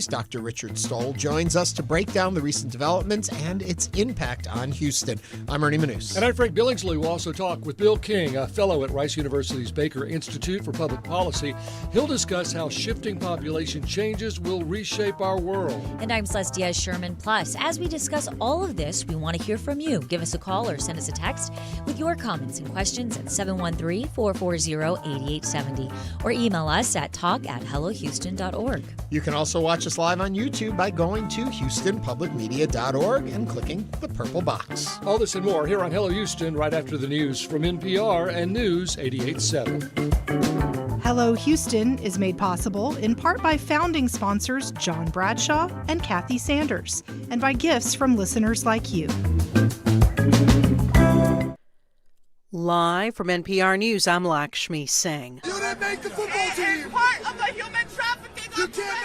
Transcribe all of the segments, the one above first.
Dr. Richard Stoll joins us to break down the recent developments and its impact on Houston. I'm Ernie Manous. And I'm Frank Billingsley. We'll also talk with Bill King, a fellow at Rice University's Baker Institute for Public Policy. He'll discuss how shifting population changes will reshape our world. And I'm Celestia Sherman. Plus, as we discuss all of this, we want to hear from you. Give us a call or send us a text with your comments and questions at 713-440-8870 or email us at talk@hellohouston.org. You can also watch us live on YouTube by going to houstonpublicmedia.org and clicking the purple box. All this and more here on Hello Houston right after the news from NPR and News 88.7. Hello Houston is made possible in part by founding sponsors John Bradshaw and Kathy Sanders, and by gifts from listeners like you. Live from NPR News, I'm Lakshmi Singh. You didn't make the football team. Part of the human trafficking.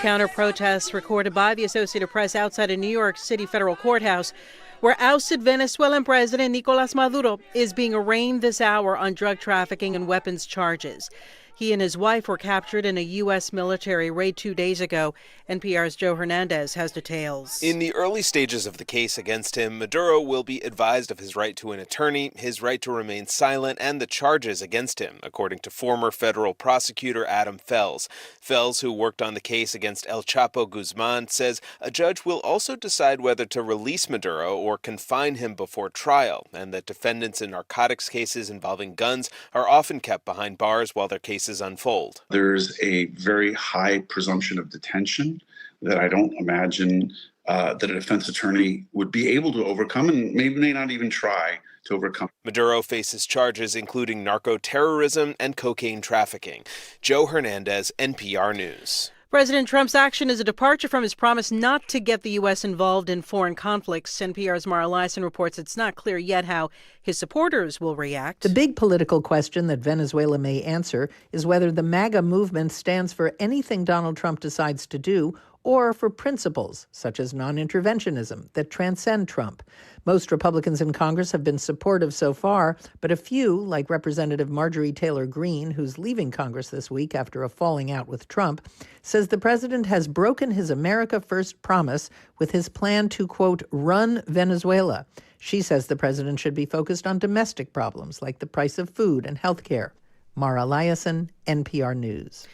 Counter-protests recorded by the Associated Press outside a New York City federal courthouse where ousted Venezuelan President Nicolás Maduro is being arraigned this hour on drug trafficking and weapons charges. He and his wife were captured in a U.S. military raid 2 days ago. NPR's Joe Hernandez has details. In the early stages of the case against him, Maduro will be advised of his right to an attorney, his right to remain silent, and the charges against him, according to former federal prosecutor Adam Fels. Fels, who worked on the case against El Chapo Guzman, says a judge will also decide whether to release Maduro or confine him before trial, and that defendants in narcotics cases involving guns are often kept behind bars while their cases unfold. There's a very high presumption of detention that I don't imagine that a defense attorney would be able to overcome and maybe may not even try to overcome. Maduro faces charges including narco-terrorism and cocaine trafficking. Joe Hernandez, NPR News. President Trump's action is a departure from his promise not to get the U.S. involved in foreign conflicts. NPR's Mara Liasson reports it's not clear yet how his supporters will react. The big political question that Venezuela may answer is whether the MAGA movement stands for anything Donald Trump decides to do or for principles, such as non-interventionism, that transcend Trump. Most Republicans in Congress have been supportive so far, but a few, like Representative Marjorie Taylor Greene, who's leaving Congress this week after a falling out with Trump, says the president has broken his America First promise with his plan to, quote, run Venezuela. She says the president should be focused on domestic problems like the price of food and health care. Mara Liasson, NPR News.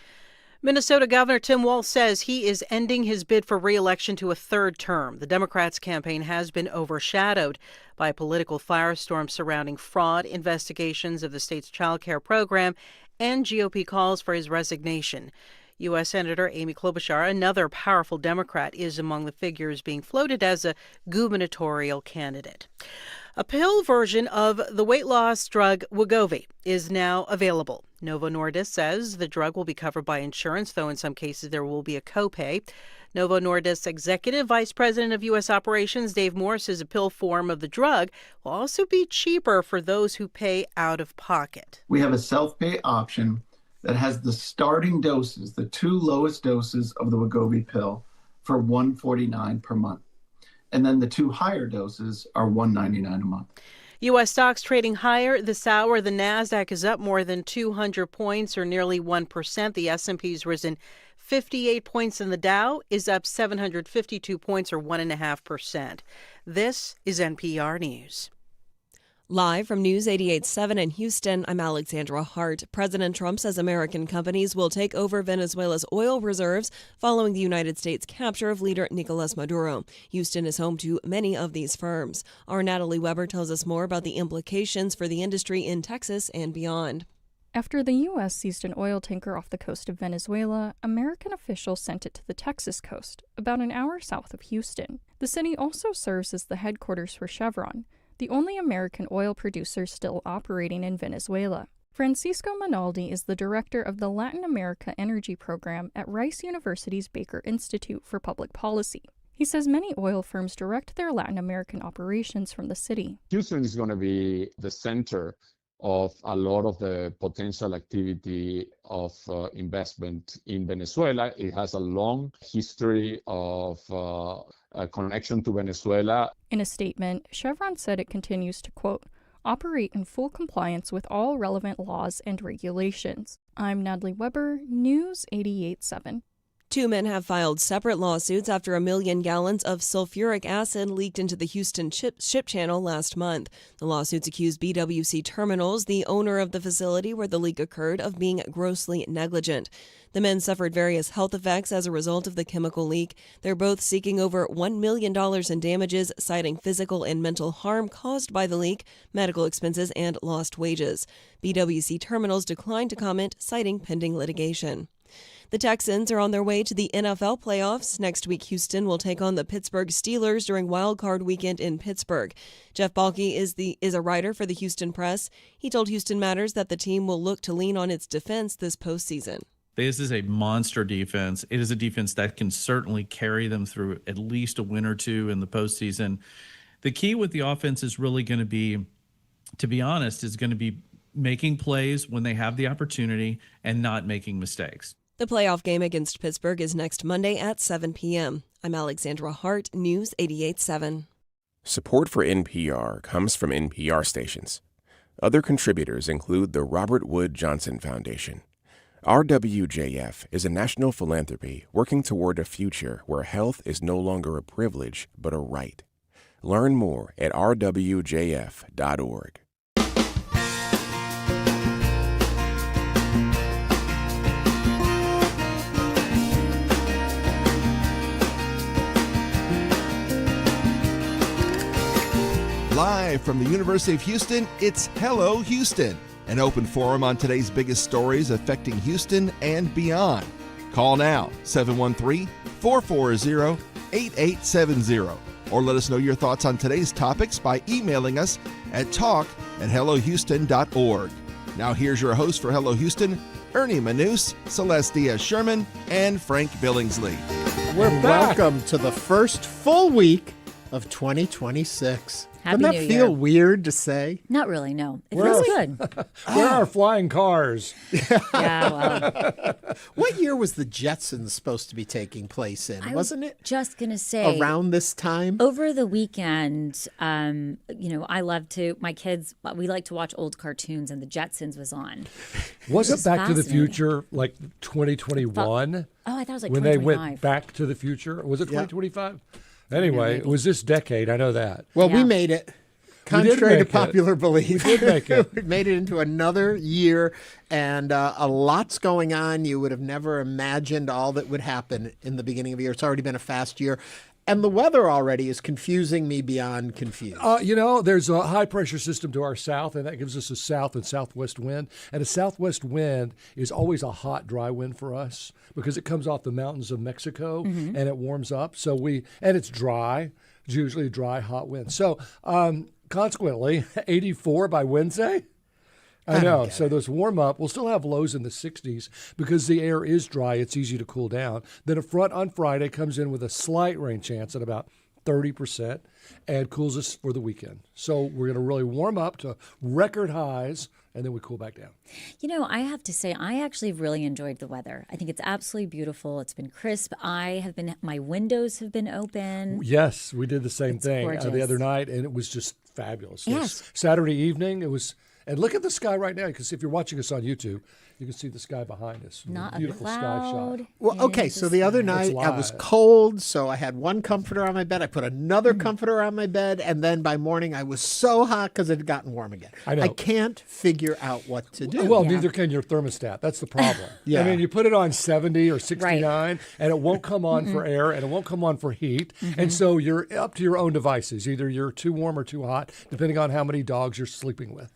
Minnesota Governor Tim Walz says he is ending his bid for re-election to a third term. The Democrats' campaign has been overshadowed by a political firestorm surrounding fraud, investigations of the state's child care program, and GOP calls for his resignation. U.S. Senator Amy Klobuchar, another powerful Democrat, is among the figures being floated as a gubernatorial candidate. A pill version of the weight loss drug Wegovy is now available. Novo Nordisk says the drug will be covered by insurance, though in some cases there will be a copay. Novo Nordisk's Executive Vice President of U.S. Operations, Dave Moore, says a pill form of the drug will also be cheaper for those who pay out of pocket. We have a self-pay option that has the starting doses, the two lowest doses of the Wegovy pill, for $149 per month. And then the two higher doses are $199 a month. U.S. stocks trading higher this hour. The Nasdaq is up more than 200 points, or nearly 1%. The S&P's risen 58 points, and the Dow is up 752 points, or 1.5%. This is NPR News. Live from News 88.7 in Houston, I'm Alexandra Hart. President Trump says American companies will take over Venezuela's oil reserves following the United States' capture of leader Nicolás Maduro. Houston is home to many of these firms. Our Natalie Weber tells us more about the implications for the industry in Texas and beyond. After the U.S. seized an oil tanker off the coast of Venezuela, American officials sent it to the Texas coast, about an hour south of Houston. The city also serves as the headquarters for Chevron, the only American oil producer still operating in Venezuela. Francisco Minaldi is the director of the Latin America Energy Program at Rice University's Baker Institute for Public Policy. He says many oil firms direct their Latin American operations from the city. Houston is going to be the center of a lot of the potential activity of investment in Venezuela. It has a long history of a connection to Venezuela. In a statement, Chevron said it continues to, quote, operate in full compliance with all relevant laws and regulations. I'm Natalie Weber, News 88.7. Two men have filed separate lawsuits after 1 million gallons of sulfuric acid leaked into the Houston ship channel last month. The lawsuits accuse BWC Terminals, the owner of the facility where the leak occurred, of being grossly negligent. The men suffered various health effects as a result of the chemical leak. They're both seeking over $1 million in damages, citing physical and mental harm caused by the leak, medical expenses, and lost wages. BWC Terminals declined to comment, citing pending litigation. The Texans are on their way to the NFL playoffs. Next week, Houston will take on the Pittsburgh Steelers during Wild Card Weekend in Pittsburgh. Jeff Balke is a writer for the Houston Press. He told Houston Matters that the team will look to lean on its defense this postseason. This is a monster defense. It is a defense that can certainly carry them through at least a win or two in the postseason. The key with the offense is really going to be, to be honest, is going to be making plays when they have the opportunity and not making mistakes. The playoff game against Pittsburgh is next Monday at 7 p.m. I'm Alexandra Hart, News 88.7. Support for NPR comes from NPR stations. Other contributors include the Robert Wood Johnson Foundation. RWJF is a national philanthropy working toward a future where health is no longer a privilege but a right. Learn more at rwjf.org. Live from the University of Houston, it's Hello Houston, an open forum on today's biggest stories affecting Houston and beyond. Call now, 713-440-8870, or let us know your thoughts on today's topics by emailing us at talk@hellohouston.org. Now here's your host for Hello Houston, Ernie Manous, Celeste Diaz-Sherman, and Frank Billingsley. We're back. Welcome to the first full week of 2026. Happy Doesn't that New feel Year. weird to say? Not really, no. It feels good. Where are flying cars? Yeah, well. What year was the Jetsons supposed to be taking place in? Wasn't it? Just going to say. Around this time? Over the weekend, my kids, we like to watch old cartoons, and the Jetsons was on. Was it Back to the Future, like 2021? I thought it was like when 2025. When they went Back to the Future? Was it 2025? Anyway, it was this decade. I know that. Well, we made it. Contrary to popular belief. We did make it. We made it into another year, and a lot's going on. You would have never imagined all that would happen in the beginning of the year. It's already been a fast year. And the weather already is confusing me beyond confused. There's a high-pressure system to our south, and that gives us a south and southwest wind. And a southwest wind is always a hot, dry wind for us because it comes off the mountains of Mexico, and it warms up. And it's dry. It's usually a dry, hot wind. So consequently, 84 by Wednesday. I know. So those warm up, we'll still have lows in the 60s because the air is dry. It's easy to cool down. Then a front on Friday comes in with a slight rain chance at about 30% and cools us for the weekend. So we're going to really warm up to record highs, and then we cool back down. I have to say, I actually really enjoyed the weather. I think it's absolutely beautiful. It's been crisp. My windows have been open. Yes, we did the same thing the other night, and it was just fabulous. Yes. Saturday evening, it was. And look at the sky right now, because if you're watching us on YouTube, you can see the sky behind us. Not beautiful a cloud. Sky shot. Well, okay, so the other night I was cold, so I had one comforter on my bed. I put another comforter on my bed, and then by morning I was so hot because it had gotten warm again. I know. I can't figure out what to do. Well, neither can your thermostat. That's the problem. Yeah. I mean, you put it on 70 or 69, and it won't come on for air, and it won't come on for heat. And so you're up to your own devices. Either you're too warm or too hot, depending on how many dogs you're sleeping with.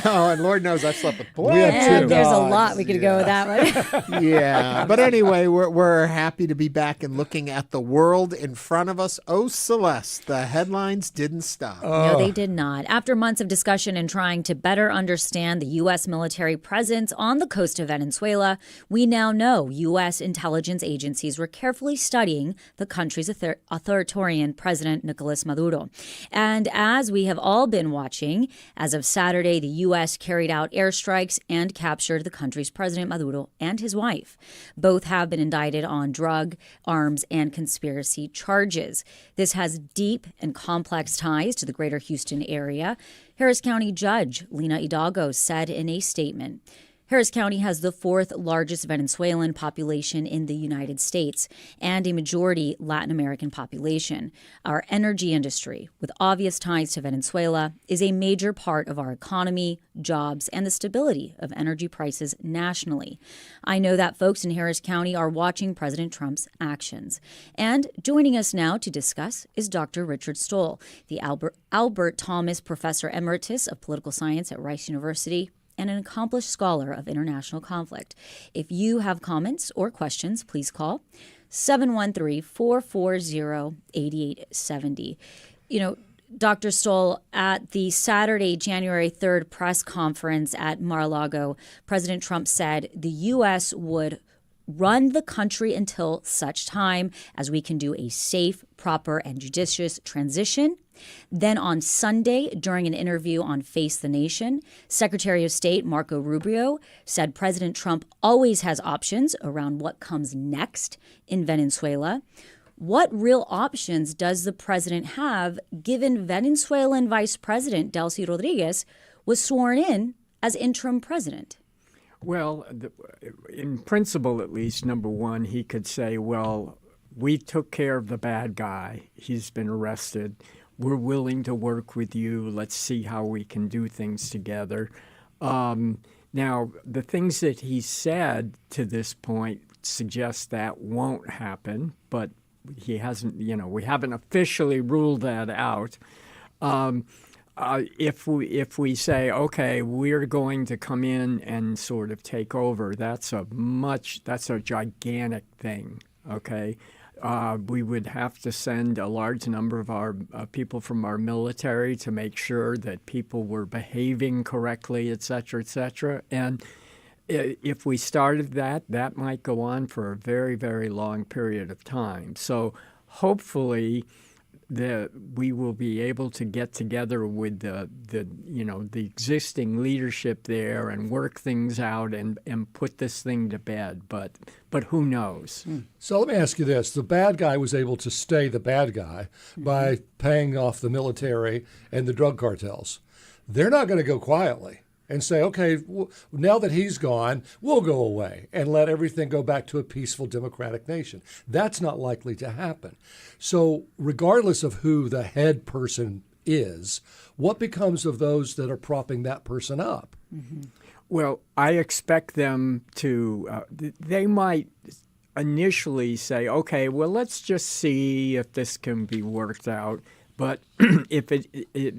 And Lord knows I've slept with plenty. There's a lot we could go with that one. Yeah. But anyway, we're happy to be back and looking at the world in front of us. Oh, Celeste, the headlines didn't stop. No, they did not. After months of discussion and trying to better understand the U.S. military presence on the coast of Venezuela, we now know U.S. intelligence agencies were carefully studying the country's authoritarian President Nicolás Maduro. And as we have all been watching, as of Saturday, the U.S. carried out airstrikes and captured the country's President Maduro and his wife. Both have been indicted on drug, arms, and conspiracy charges. This has deep and complex ties to the greater Houston area. Harris County Judge Lina Hidalgo said in a statement, Harris County has the fourth largest Venezuelan population in the United States and a majority Latin American population. Our energy industry, with obvious ties to Venezuela, is a major part of our economy, jobs, and the stability of energy prices nationally. I know that folks in Harris County are watching President Trump's actions. And joining us now to discuss is Dr. Richard Stoll, the Albert Thomas Professor Emeritus of Political Science at Rice University and an accomplished scholar of international conflict. If you have comments or questions, please call 713-440-8870. Dr. Stoll, at the Saturday, January 3rd press conference at Mar-a-Lago, President Trump said the U.S. would run the country until such time as we can do a safe, proper, and judicious transition. Then on Sunday, during an interview on Face the Nation, Secretary of State Marco Rubio said President Trump always has options around what comes next in Venezuela. What real options does the president have, given Venezuelan Vice President Delcy Rodriguez was sworn in as interim president? Well, in principle, at least, number one, he could say, well, we took care of the bad guy. He's been arrested. We're willing to work with you. Let's see how we can do things together. Now, the things that he said to this point suggest that won't happen, but he hasn't, we haven't officially ruled that out. If we say, okay, we're going to come in and sort of take over, that's a gigantic thing, okay? We would have to send a large number of our people from our military to make sure that people were behaving correctly, et cetera, et cetera. And if we started that might go on for a very, very long period of time. So hopefully we will be able to get together with the existing leadership there and work things out and put this thing to bed. But who knows? So let me ask you this. The bad guy was able to stay the bad guy by paying off the military and the drug cartels. They're not going to go quietly and say, okay, now that he's gone, we'll go away and let everything go back to a peaceful democratic nation. That's not likely to happen. So regardless of who the head person is, what becomes of those that are propping that person up? Mm-hmm. Well, I expect them to, they might initially say, okay, well, let's just see if this can be worked out. But if it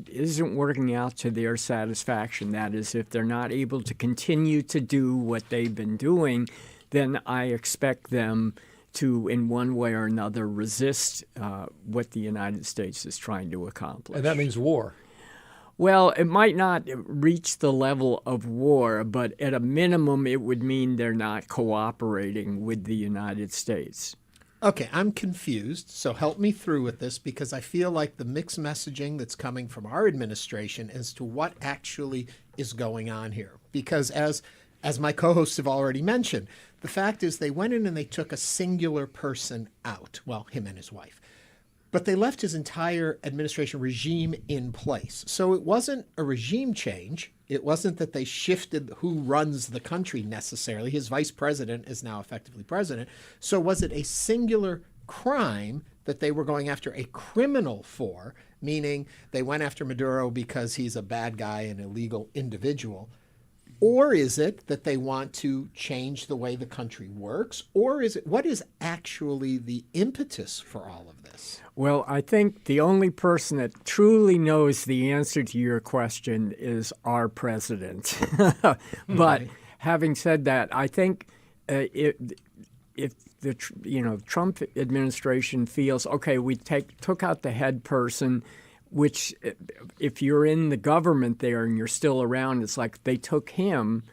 isn't working out to their satisfaction, that is, if they're not able to continue to do what they've been doing, then I expect them to, in one way or another, resist what the United States is trying to accomplish. And that means war. Well, it might not reach the level of war, but at a minimum, it would mean they're not cooperating with the United States. Okay, I'm confused, so help me through with this, because I feel like the mixed messaging that's coming from our administration as to what actually is going on here. Because as my co-hosts have already mentioned, the fact is they went in and they took a singular person out, well, him and his wife. But they left his entire administration regime in place. So it wasn't a regime change. It wasn't that they shifted who runs the country necessarily. His vice president is now effectively president. So was it a singular crime that they were going after a criminal for, meaning they went after Maduro because he's a bad guy, an illegal individual? Or is it that they want to change the way the country works? Or is it, what is actually the impetus for all of this? Well, I think the only person that truly knows the answer to your question is our president. But having said that, I think if the Trump administration feels, okay, we took out the head person, which if you're in the government there and you're still around, it's like they took him.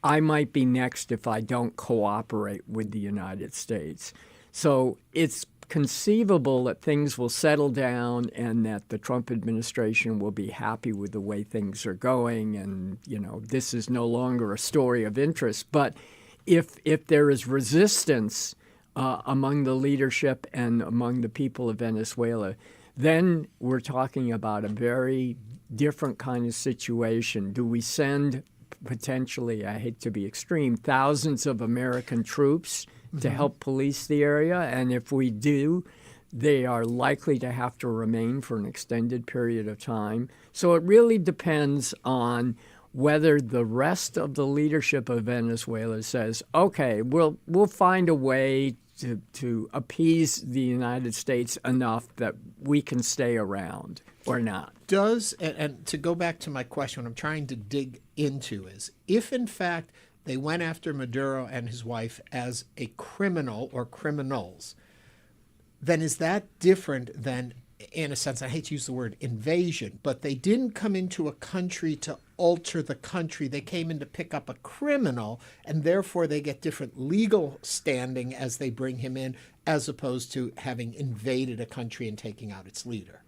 I might be next if I don't cooperate with the United States. So it's conceivable that things will settle down and that the Trump administration will be happy with the way things are going. And, this is no longer a story of interest. But if there is resistance among the leadership and among the people of Venezuela, then we're talking about a very different kind of situation. Do we send potentially, I hate to be extreme, thousands of American troops to help police the area. And if we do, they are likely to have to remain for an extended period of time. So it really depends on whether the rest of the leadership of Venezuela says, okay, we'll find a way to appease the United States enough that we can stay around or not. And to go back to my question, what I'm trying to dig into is, if in fact they went after Maduro and his wife as a criminal or criminals, then is that different than, in a sense, I hate to use the word invasion, but they didn't come into a country to alter the country. They came in to pick up a criminal, and therefore they get different legal standing as they bring him in, as opposed to having invaded a country and taking out its leader.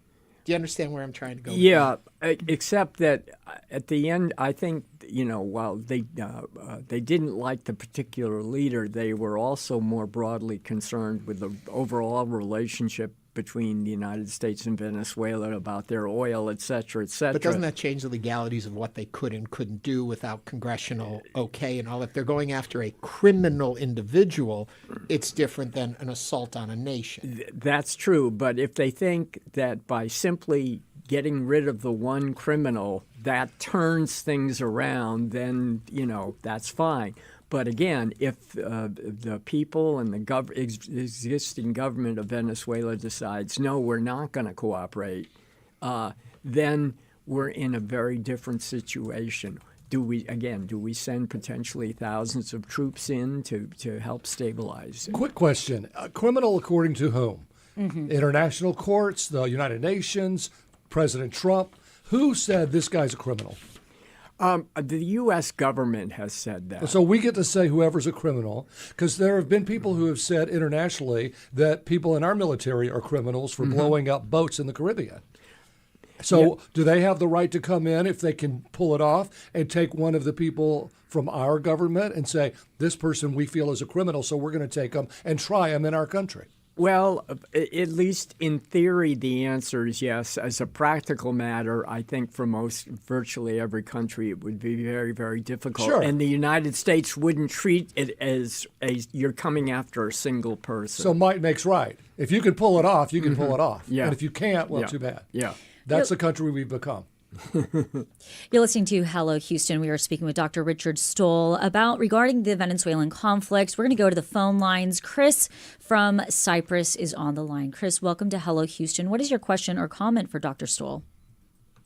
Do you understand where I'm trying to go? Yeah, except that at the end, I think, while they didn't like the particular leader, they were also more broadly concerned with the overall relationship between the United States and Venezuela about their oil, et cetera, et cetera. But doesn't that change the legalities of what they could and couldn't do without congressional okay and all? If they're going after a criminal individual, it's different than an assault on a nation. That's true. But if they think that by simply getting rid of the one criminal, that turns things around, then, that's fine. But again, if the people and the existing government of Venezuela decides, no, we're not going to cooperate, then we're in a very different situation. Do we send potentially thousands of troops in to help stabilize it? Quick question. Criminal according to whom? International courts, the United Nations, President Trump. Who said this guy's a criminal? The U.S. government has said that. So we get to say whoever's a criminal, because there have been people who have said internationally that people in our military are criminals for blowing up boats in the Caribbean. So do they have the right to come in, if they can pull it off, and take one of the people from our government and say, this person we feel is a criminal, so we're going to take them and try them in our country? Well, at least in theory, the answer is yes. As a practical matter, I think for virtually every country, it would be very, very difficult. Sure. And the United States wouldn't treat it as you're coming after a single person. So might makes right. If you can pull it off, you can pull it off. Yeah. And if you can't, well, Yeah. too bad. Yeah. That's the country we've become. You're listening to Hello Houston. We are speaking with Dr. Richard Stoll regarding the Venezuelan conflict. We're going to go to the phone lines. Chris from Cyprus is on the line. Chris, welcome to Hello Houston. What is your question or comment for Dr. Stoll?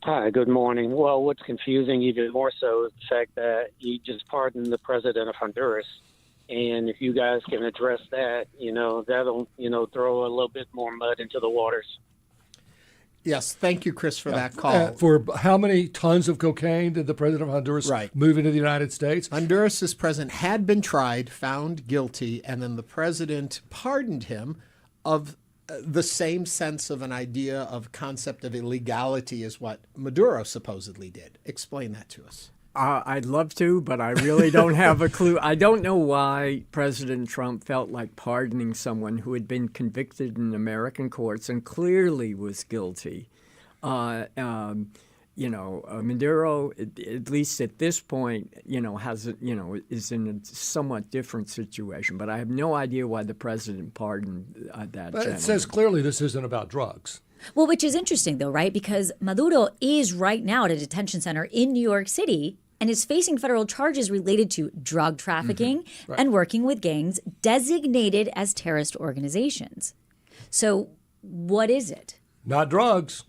Hi, good morning. Well, what's confusing even more so is the fact that he just pardoned the president of Honduras. And if you guys can address that, that'll, throw a little bit more mud into the waters. Yes, thank you, Chris, for that call. For how many tons of cocaine did the president of Honduras move into the United States? Honduras' president had been tried, found guilty, and then the president pardoned him of the same sense of an idea of concept of illegality as what Maduro supposedly did. Explain that to us. I'd love to, but I really don't have a clue. I don't know why President Trump felt like pardoning someone who had been convicted in American courts and clearly was guilty. Maduro, at least at this point, is in a somewhat different situation. But I have no idea why the president pardoned that gentleman. It says clearly this isn't about drugs. Well, which is interesting, though, right? Because Maduro is right now at a detention center in New York City and is facing federal charges related to drug trafficking and working with gangs designated as terrorist organizations. So what is it? Not drugs.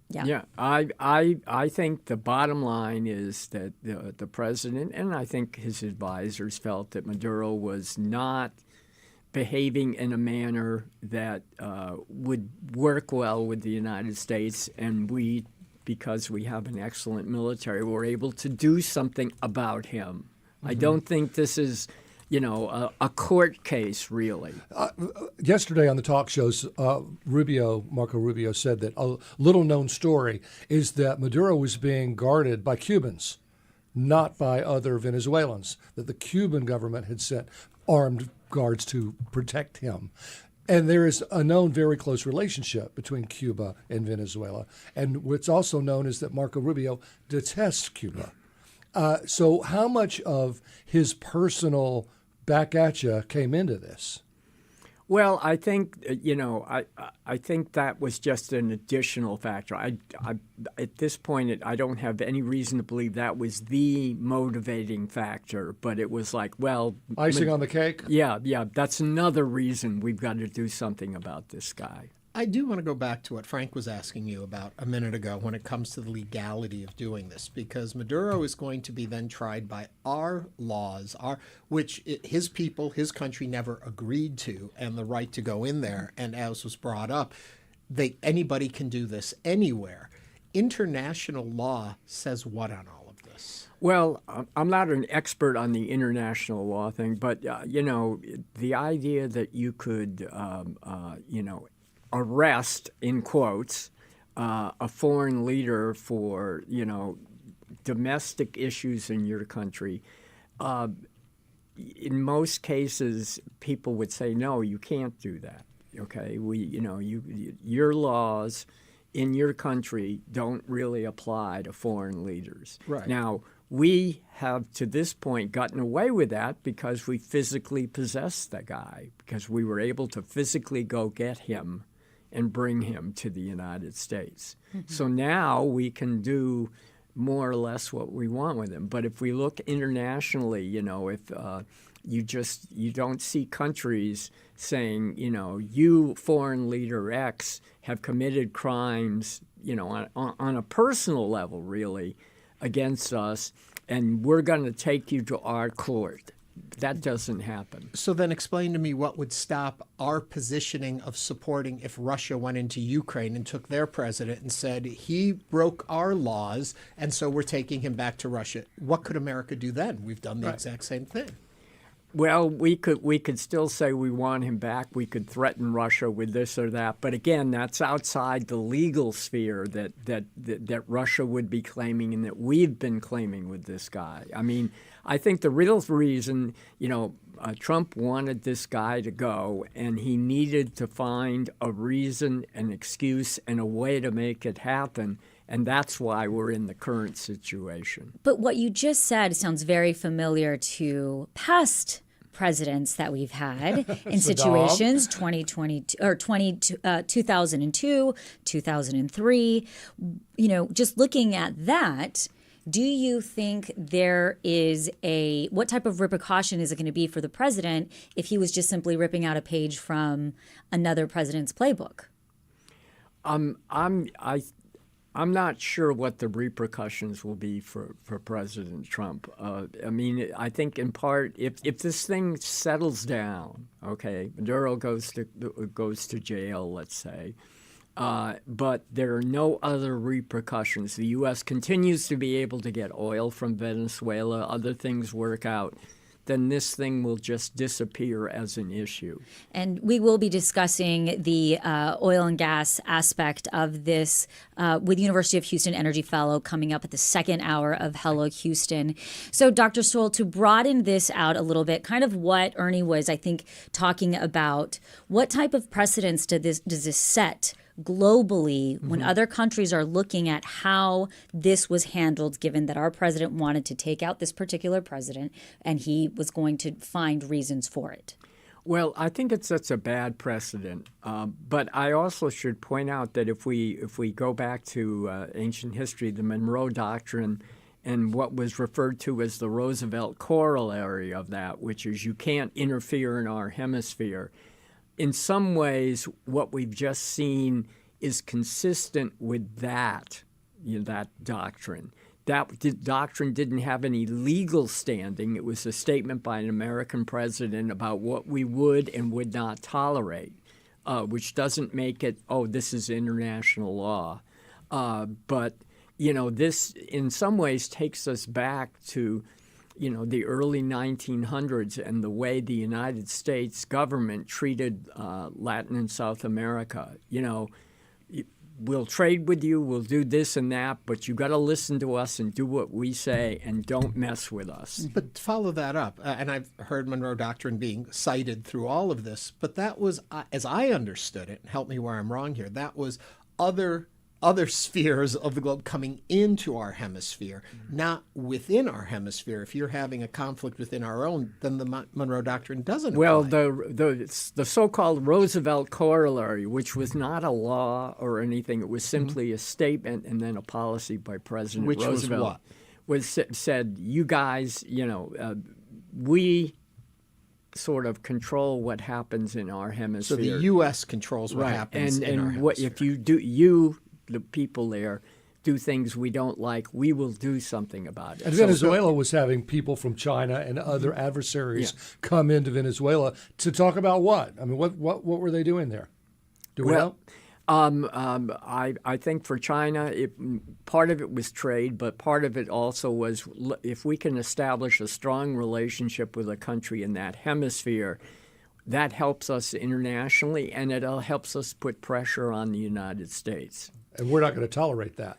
Yeah, I think the bottom line is that the president and I think his advisors felt that Maduro was not behaving in a manner that would work well with the United States, and we, because we have an excellent military, were able to do something about him. I don't think this is, a court case, really. Yesterday on the talk shows, Marco Rubio said that a little-known story is that Maduro was being guarded by Cubans, not by other Venezuelans, that the Cuban government had sent armed guards to protect him. And there is a known very close relationship between Cuba and Venezuela. And what's also known is that Marco Rubio detests Cuba. So how much of his personal back at you came into this? Well, I think I think that was just an additional factor. At this point, I don't have any reason to believe that was the motivating factor. But it was like, well, icing on the cake. Yeah, that's another reason we've got to do something about this guy. I do want to go back to what Frank was asking you about a minute ago when it comes to the legality of doing this, because Maduro is going to be then tried by our laws, which his people, his country never agreed to, and the right to go in there. And as was brought up, anybody can do this anywhere. International law says what on all of this? Well, I'm not an expert on the international law thing, but, the idea that you could, arrest, in quotes, a foreign leader for, domestic issues in your country. In most cases, people would say, no, you can't do that. Okay, your laws in your country don't really apply to foreign leaders. Right. Now, we have, to this point, gotten away with that because we physically possessed the guy, because we were able to physically go get him and bring him to the United States. Mm-hmm. So now we can do more or less what we want with him. But if we look internationally, if you don't see countries saying, you foreign leader X have committed crimes, on a personal level, really, against us, and we're going to take you to our court. That doesn't happen. So then explain to me what would stop our positioning of supporting if Russia went into Ukraine and took their president and said he broke our laws and so we're taking him back to Russia. What could America do then? We've done the exact same thing. Well, we could still say we want him back. We could threaten Russia with this or that. But again, that's outside the legal sphere that Russia would be claiming and that we've been claiming with this guy. I mean, I think the real reason, Trump wanted this guy to go, and he needed to find a reason, an excuse, and a way to make it happen. And that's why we're in the current situation. But what you just said sounds very familiar to past presidents that we've had in situations 2022 or 2002, 2003. Just looking at that, do you think there is what type of repercussion is it going to be for the president if he was just simply ripping out a page from another president's playbook? I'm not sure what the repercussions will be for President Trump. I think in part, if this thing settles down, okay, Maduro goes to jail, let's say, but there are no other repercussions. The U.S. continues to be able to get oil from Venezuela. Other things work out. Then this thing will just disappear as an issue. And we will be discussing the oil and gas aspect of this with University of Houston Energy Fellow coming up at the second hour of Hello Houston. So Dr. Stoll, to broaden this out a little bit, kind of what Ernie was, I think, talking about, what type of precedents does this set globally when other countries are looking at how this was handled, given that our president wanted to take out this particular president and he was going to find reasons for it? Well, I think it sets a bad precedent. But I also should point out that if we go back to ancient history, the Monroe Doctrine and what was referred to as the Roosevelt corollary of that, which is you can't interfere in our hemisphere, in some ways, what we've just seen is consistent with that doctrine. That doctrine didn't have any legal standing. It was a statement by an American president about what we would and would not tolerate, which doesn't make it, this is international law. But this in some ways takes us back to the early 1900s and the way the United States government treated Latin and South America. We'll trade with you, we'll do this and that, but you got to listen to us and do what we say and don't mess with us. But follow that up, and I've heard Monroe Doctrine being cited through all of this, but that was, as I understood it, help me where I'm wrong here, that was other other spheres of the globe coming into our hemisphere, not within our hemisphere. If you're having a conflict within our own, then the Monroe Doctrine doesn't Well, apply. the so-called Roosevelt Corollary, which was not a law or anything, it was simply a statement and then a policy by President Which was Roosevelt. what? Said, you guys, we sort of control what happens in our hemisphere. So the U.S. controls what happens in our hemisphere. If you, the people there, do things we don't like, we will do something about it. And Venezuela was having people from China and other adversaries come into Venezuela to talk about what? I mean, what were they doing there? Do we know? I think for China, part of it was trade, but part of it also was if we can establish a strong relationship with a country in that hemisphere, that helps us internationally, and it helps us put pressure on the United States. And we're not going to tolerate that.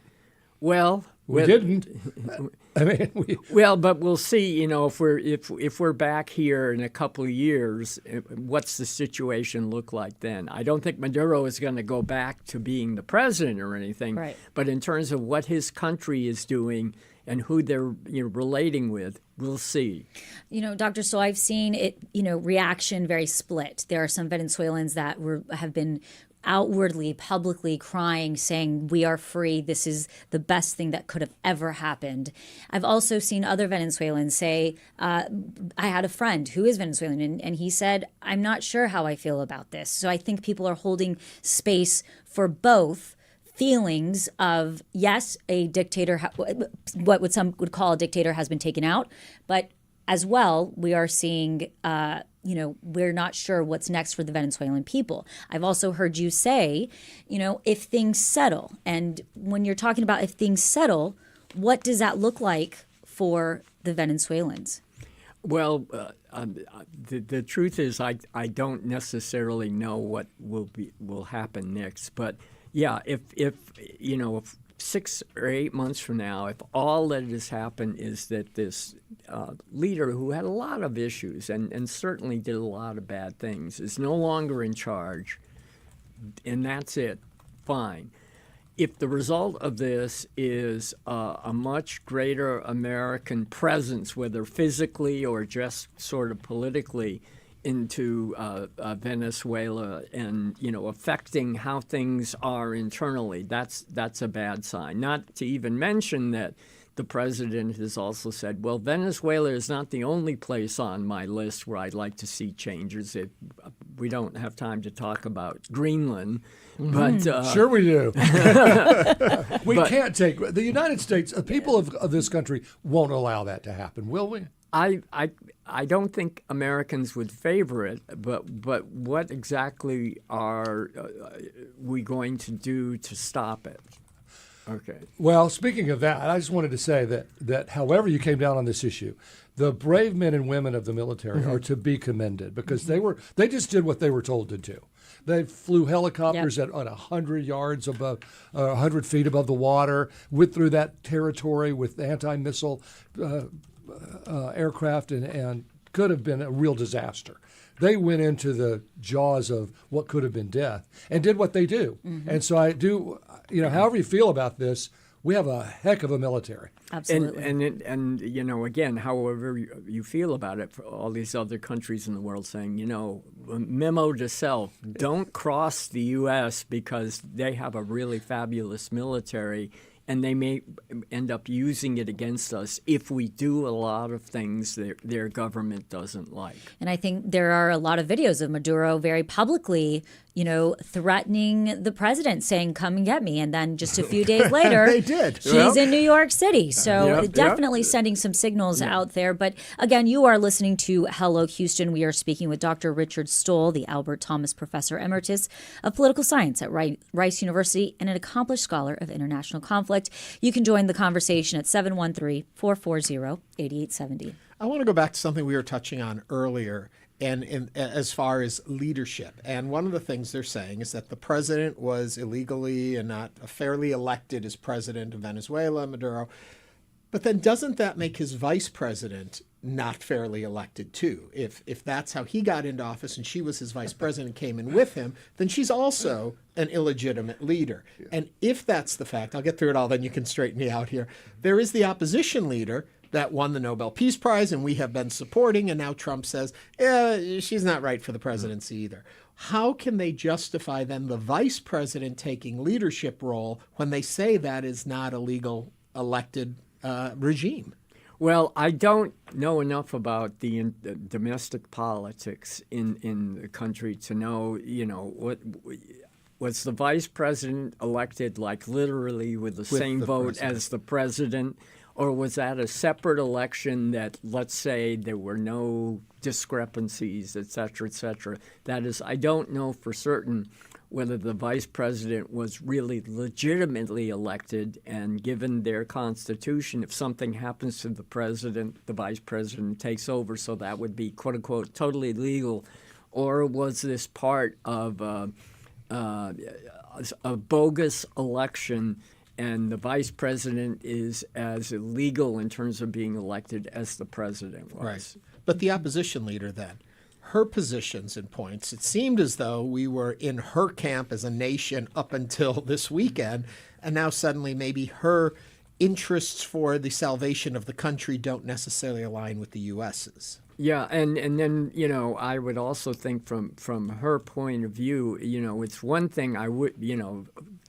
Well, we didn't. I mean, but we'll see. If we're back here in a couple of years, what's the situation look like then? I don't think Maduro is going to go back to being the president or anything. Right. But in terms of what his country is doing and who they're relating with, we'll see. Dr. Stoll, I've seen it. Reaction very split. There are some Venezuelans that have been outwardly, publicly crying, saying, we are free. This is the best thing that could have ever happened. I've also seen other Venezuelans say, I had a friend who is Venezuelan, and he said, I'm not sure how I feel about this. So I think people are holding space for both feelings of, yes, a dictator, what some would call a dictator has been taken out, but as well, we are seeing, we're not sure what's next for the Venezuelan people. I've also heard you say, if things settle. And when you're talking about if things settle, what does that look like for the Venezuelans? Well, the truth is I don't necessarily know what will happen next. But yeah, if 6 or 8 months from now, if all that has happened is that this leader who had a lot of issues and certainly did a lot of bad things is no longer in charge, and that's it, fine. If the result of this is a much greater American presence, whether physically or just sort of politically, into Venezuela and affecting how things are internally, that's a bad sign. Not to even mention that the president has also said, well, Venezuela is not the only place on my list where I'd like to see changes. We don't have time to talk about Greenland, but sure we do. We can't take the United States. The people of this country won't allow that to happen, will we? I don't think Americans would favor it, but what exactly are we going to do to stop it? Okay. Well, speaking of that, I just wanted to say that however you came down on this issue, the brave men and women of the military are to be commended because they just did what they were told to do. They flew helicopters at 100 yards above, 100 feet above the water, went through that territory with anti-missile aircraft and could have been a real disaster. They went into the jaws of what could have been death and did what they do. Mm-hmm. And so I do, however you feel about this, we have a heck of a military. Absolutely. And again, however you feel about it, for all these other countries in the world saying, memo to self, don't cross the U.S. because they have a really fabulous military and they may end up using it against us if we do a lot of things their government doesn't like. And I think there are a lot of videos of Maduro very publicly, threatening the president, saying, come and get me. And then just a few days later, they did. He's in New York City. So definitely sending some signals out there. But again, you are listening to Hello Houston. We are speaking with Dr. Richard Stoll, the Albert Thomas Professor Emeritus of Political Science at Rice University and an accomplished scholar of international conflict. You can join the conversation at 713-440-8870. I want to go back to something we were touching on earlier, and as far as leadership. And one of the things they're saying is that the president was illegally and not fairly elected as president of Venezuela, Maduro. But then doesn't that make his vice president not fairly elected too. If that's how he got into office and she was his vice president, came in with him, then she's also an illegitimate leader. Yeah. And if that's the fact, I'll get through it all, then you can straighten me out here. There is the opposition leader that won the Nobel Peace Prize and we have been supporting, and now Trump says, she's not right for the presidency either. How can they justify then the vice president taking leadership role when they say that is not a legal elected regime? Well, I don't know enough about the domestic politics in the country to know, what was the vice president elected like literally with the same vote as the president, or was that a separate election that, let's say, there were no discrepancies, et cetera, et cetera? That is, I don't know for certain whether the vice president was really legitimately elected, and given their constitution, if something happens to the president, the vice president takes over, so that would be, quote unquote, totally legal. Or was this part of a bogus election, and the vice president is as illegal in terms of being elected as the president was? Right. But the opposition leader then, her positions and points, it seemed as though we were in her camp as a nation up until this weekend, and now suddenly maybe her interests for the salvation of the country don't necessarily align with the U.S.'s. Yeah, and then, I would also think from her point of view, it's one thing I would,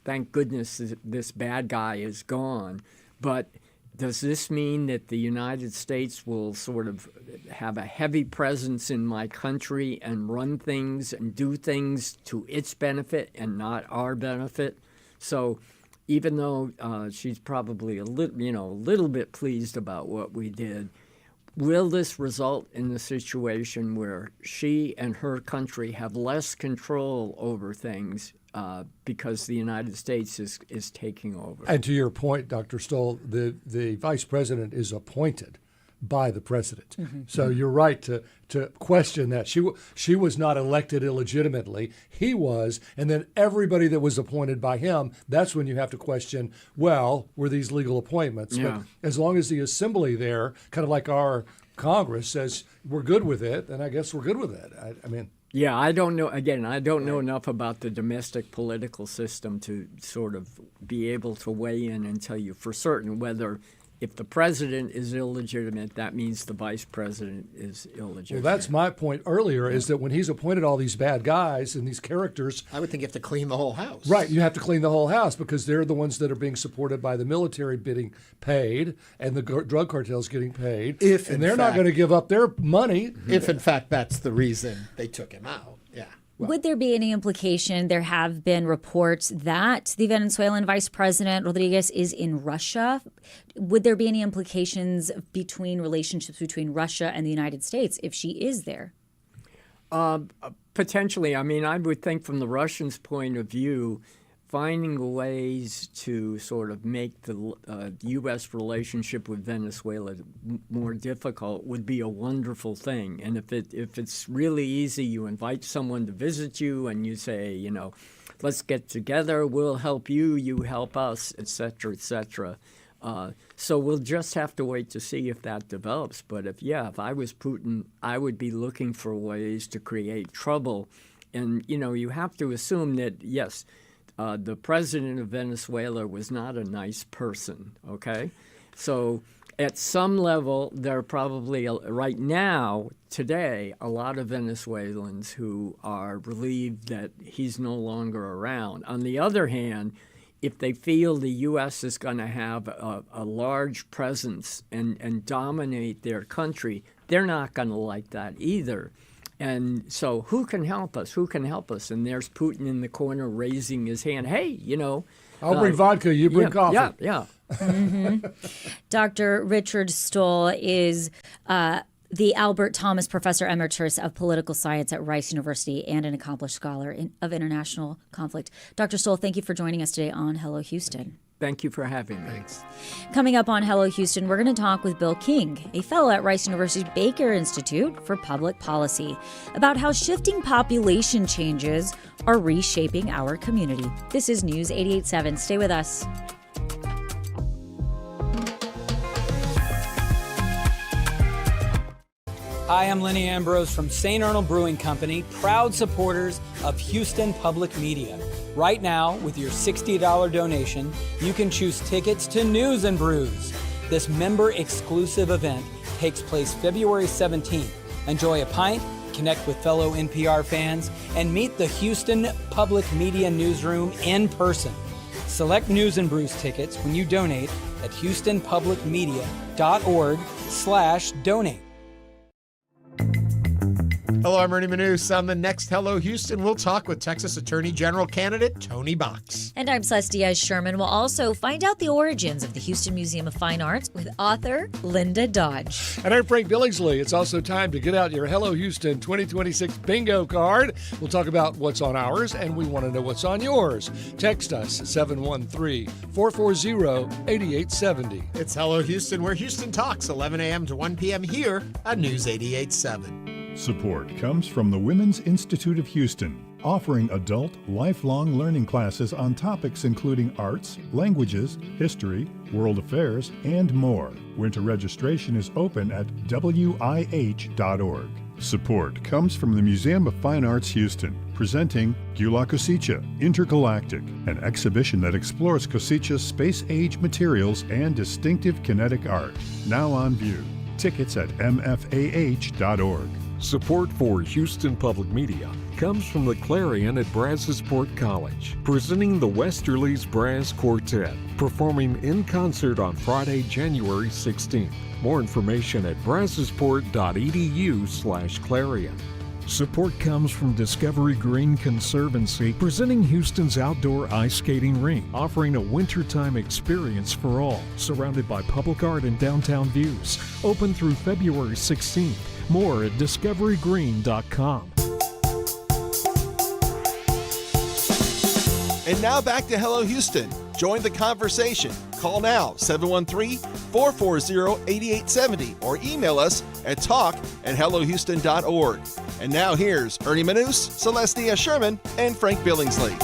thank goodness this bad guy is gone, but does this mean that the United States will sort of have a heavy presence in my country and run things and do things to its benefit and not our benefit? So even though she's probably a little bit pleased about what we did, will this result in a situation where she and her country have less control over things because the United States is taking over? And to your point, Dr. Stoll, the vice president is appointed by the president. Mm-hmm. So you're right to question that. She was not elected illegitimately. He was, and then everybody that was appointed by him, that's when you have to question, well, were these legal appointments? Yeah. But as long as the assembly there, kind of like our Congress, says we're good with it, then I guess we're good with it. I mean... Yeah, I don't know. Again, I don't know enough about the domestic political system to sort of be able to weigh in and tell you for certain whether if the president is illegitimate, that means the vice president is illegitimate. Well, that's my point earlier, is that when he's appointed all these bad guys and these characters... I would think you have to clean the whole house. Right, you have to clean the whole house because they're the ones that are being supported by the military getting paid and the drug cartels getting paid. And they're not going to give up their money. If, in fact, that's the reason they took him out. Yeah. Well, would there be any implication? There have been reports that the Venezuelan Vice President Rodriguez is in Russia. Would there be any implications between relationships between Russia and the United States if she is there? Potentially. I mean, I would think from the Russians' point of view, finding ways to sort of make the U.S. relationship with Venezuela more difficult would be a wonderful thing. And if it's really easy, you invite someone to visit you and you say, let's get together, we'll help you, you help us, et cetera, et cetera. So we'll just have to wait to see if that develops. But if I was Putin, I would be looking for ways to create trouble. And, you have to assume that, yes, the president of Venezuela was not a nice person, okay? So at some level, there are probably, right now, today, a lot of Venezuelans who are relieved that he's no longer around. On the other hand, if they feel the U.S. is going to have a large presence and dominate their country, they're not going to like that either. And so who can help us? Who can help us? And there's Putin in the corner raising his hand. Hey, I'll bring vodka, you bring coffee. Yeah. Mm-hmm. Dr. Richard Stoll is the Albert Thomas Professor Emeritus of Political Science at Rice University and an accomplished scholar of international conflict. Dr. Stoll, thank you for joining us today on Hello Houston. Thank you for having me. Thanks. Coming up on Hello Houston, we're going to talk with Bill King, a fellow at Rice University's Baker Institute for Public Policy, about how shifting population changes are reshaping our community. This is News 88.7. Stay with us. Hi, I'm Lenny Ambrose from St. Arnold Brewing Company, proud supporters of Houston Public Media. Right now, with your $60 donation, you can choose tickets to News and Brews. This member-exclusive event takes place February 17th. Enjoy a pint, connect with fellow NPR fans, and meet the Houston Public Media Newsroom in person. Select News and Brews tickets when you donate at houstonpublicmedia.org/donate. Hello, I'm Ernie Manous. On the next Hello Houston, we'll talk with Texas Attorney General candidate Tony Box. And I'm Celeste Diaz-Sherman. We'll also find out the origins of the Houston Museum of Fine Arts with author Linda Dodge. And I'm Frank Billingsley. It's also time to get out your Hello Houston 2026 bingo card. We'll talk about what's on ours, and we want to know what's on yours. Text us 713-440-8870. It's Hello Houston, where Houston talks, 11 a.m. to 1 p.m. here on News 88.7. Support comes from the Women's Institute of Houston, offering adult, lifelong learning classes on topics including arts, languages, history, world affairs, and more. Winter registration is open at wih.org. Support comes from the Museum of Fine Arts Houston, presenting Gula Cosicha Intergalactic, an exhibition that explores Cosicha's space-age materials and distinctive kinetic art. Now on view. Tickets at mfah.org. Support for Houston Public Media comes from the Clarion at Brazosport College, presenting the Westerly's Brass Quartet, performing in concert on Friday, January 16th. More information at brazosport.edu/Clarion. Support comes from Discovery Green Conservancy, presenting Houston's outdoor ice skating rink, offering a wintertime experience for all, surrounded by public art and downtown views. Open through February 16th. More at discoverygreen.com. And now back to Hello Houston. Join the conversation. Call now, 713-440-8870, or email us at talk@hellohouston.org. And now here's Ernie Manous, Celeste Diaz-Sherman, and Frank Billingsley.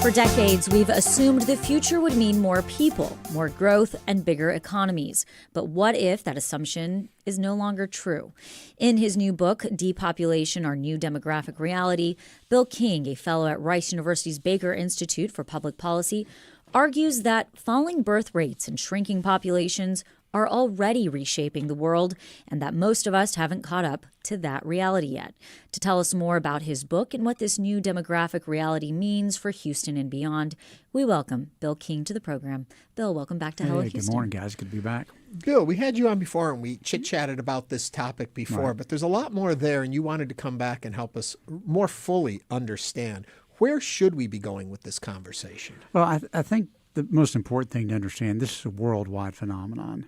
For decades, we've assumed the future would mean more people, more growth, and bigger economies. But what if that assumption is no longer true? In his new book, Depopulation, Our New Demographic Reality, Bill King, a fellow at Rice University's Baker Institute for Public Policy, argues that falling birth rates and shrinking populations are already reshaping the world, and that most of us haven't caught up to that reality yet. To tell us more about his book and what this new demographic reality means for Houston and beyond, we welcome Bill King to the program. Bill, welcome back to Hello Houston. Good morning, guys. Good to be back. Bill, we had you on before and we chit-chatted about this topic before, Right. but there's a lot more there, and you wanted to come back and help us more fully understand. Where should we be going with this conversation? Well, I think the most important thing to understand, this is a worldwide phenomenon.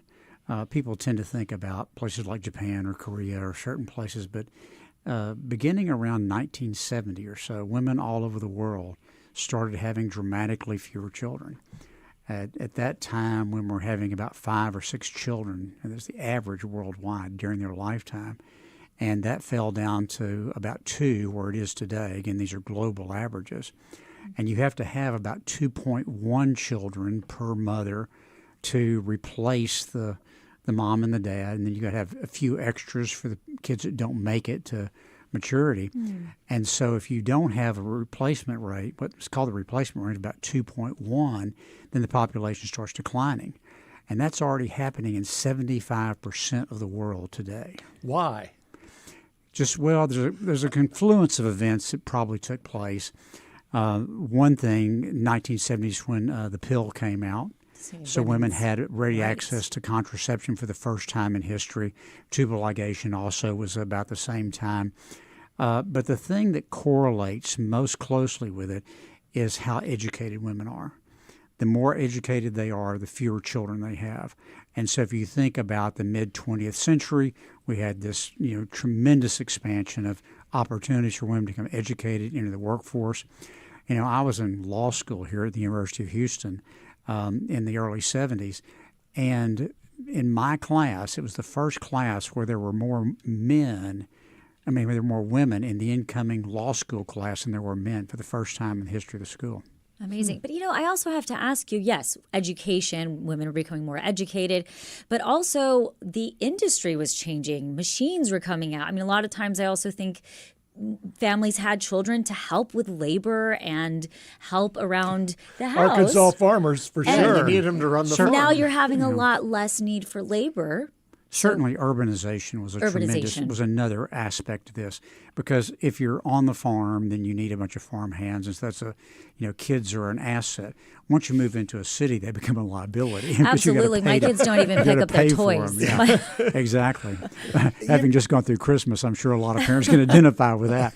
People tend to think about places like Japan or Korea or certain places, but beginning around 1970 or so, women all over the world started having dramatically fewer children. At that time, when we're having about 5 or 6 children, and that's the average worldwide during their lifetime, and that fell down to about 2 where it is today. Again, these are global averages. And you have to have about 2.1 children per mother to replace the mom and the dad, and then you got to have a few extras for the kids that don't make it to maturity. And so if you don't have a replacement rate, what's called the replacement rate, about 2.1, then the population starts declining. And that's already happening in 75% of the world today. Why? Well, there's a confluence of events that probably took place. One thing, 1970s when the pill came out. So women had ready access to contraception for the first time in history. Tubal ligation also was about the same time. But the thing that correlates most closely with it is how educated women are. The more educated they are, the fewer children they have. And so if you think about the mid-20th century, we had this tremendous expansion of opportunities for women to become educated into the workforce. I was in law school here at the University of Houston in the early 70s. And in my class, it was the first class where there were more women in the incoming law school class than there were men for the first time in the history of the school. Amazing. But, I also have to ask you, yes, education, women are becoming more educated, but also the industry was changing. Machines were coming out. I mean, a lot of times I also think families had children to help with labor and help around the house. Arkansas farmers, for sure. You needed them to run the farm. Now you're having a lot less need for labor. Certainly, urbanization was another aspect of this, because if you're on the farm, then you need a bunch of farm hands, and so that's kids are an asset. Once you move into a city, they become a liability. Absolutely, my kids don't even pick up their toys. Yeah, exactly. Having just gone through Christmas, I'm sure a lot of parents can identify with that.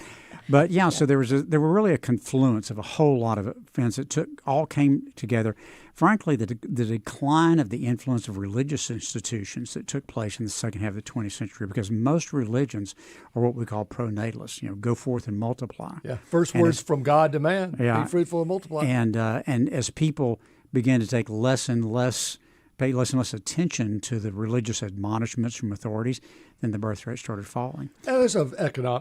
But so there were really a confluence of a whole lot of events that all came together. Frankly, the decline of the influence of religious institutions that took place in the second half of the 20th century, because most religions are what we call pronatalists, go forth and multiply. Yeah, first words from God to man, be fruitful and multiply. And as people began to take pay less and less attention to the religious admonishments from authorities, then the birth rate started falling. And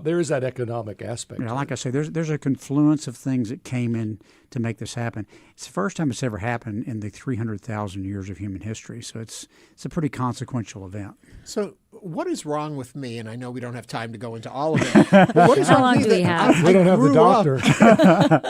there is that economic aspect. Yeah, like I say, there's a confluence of things that came in to make this happen. It's the first time it's ever happened in the 300,000 years of human history, so it's a pretty consequential event. So what is wrong with me? And I know we don't have time to go into all of it. But what is How wrong long with do me we that have? We don't have the doctor.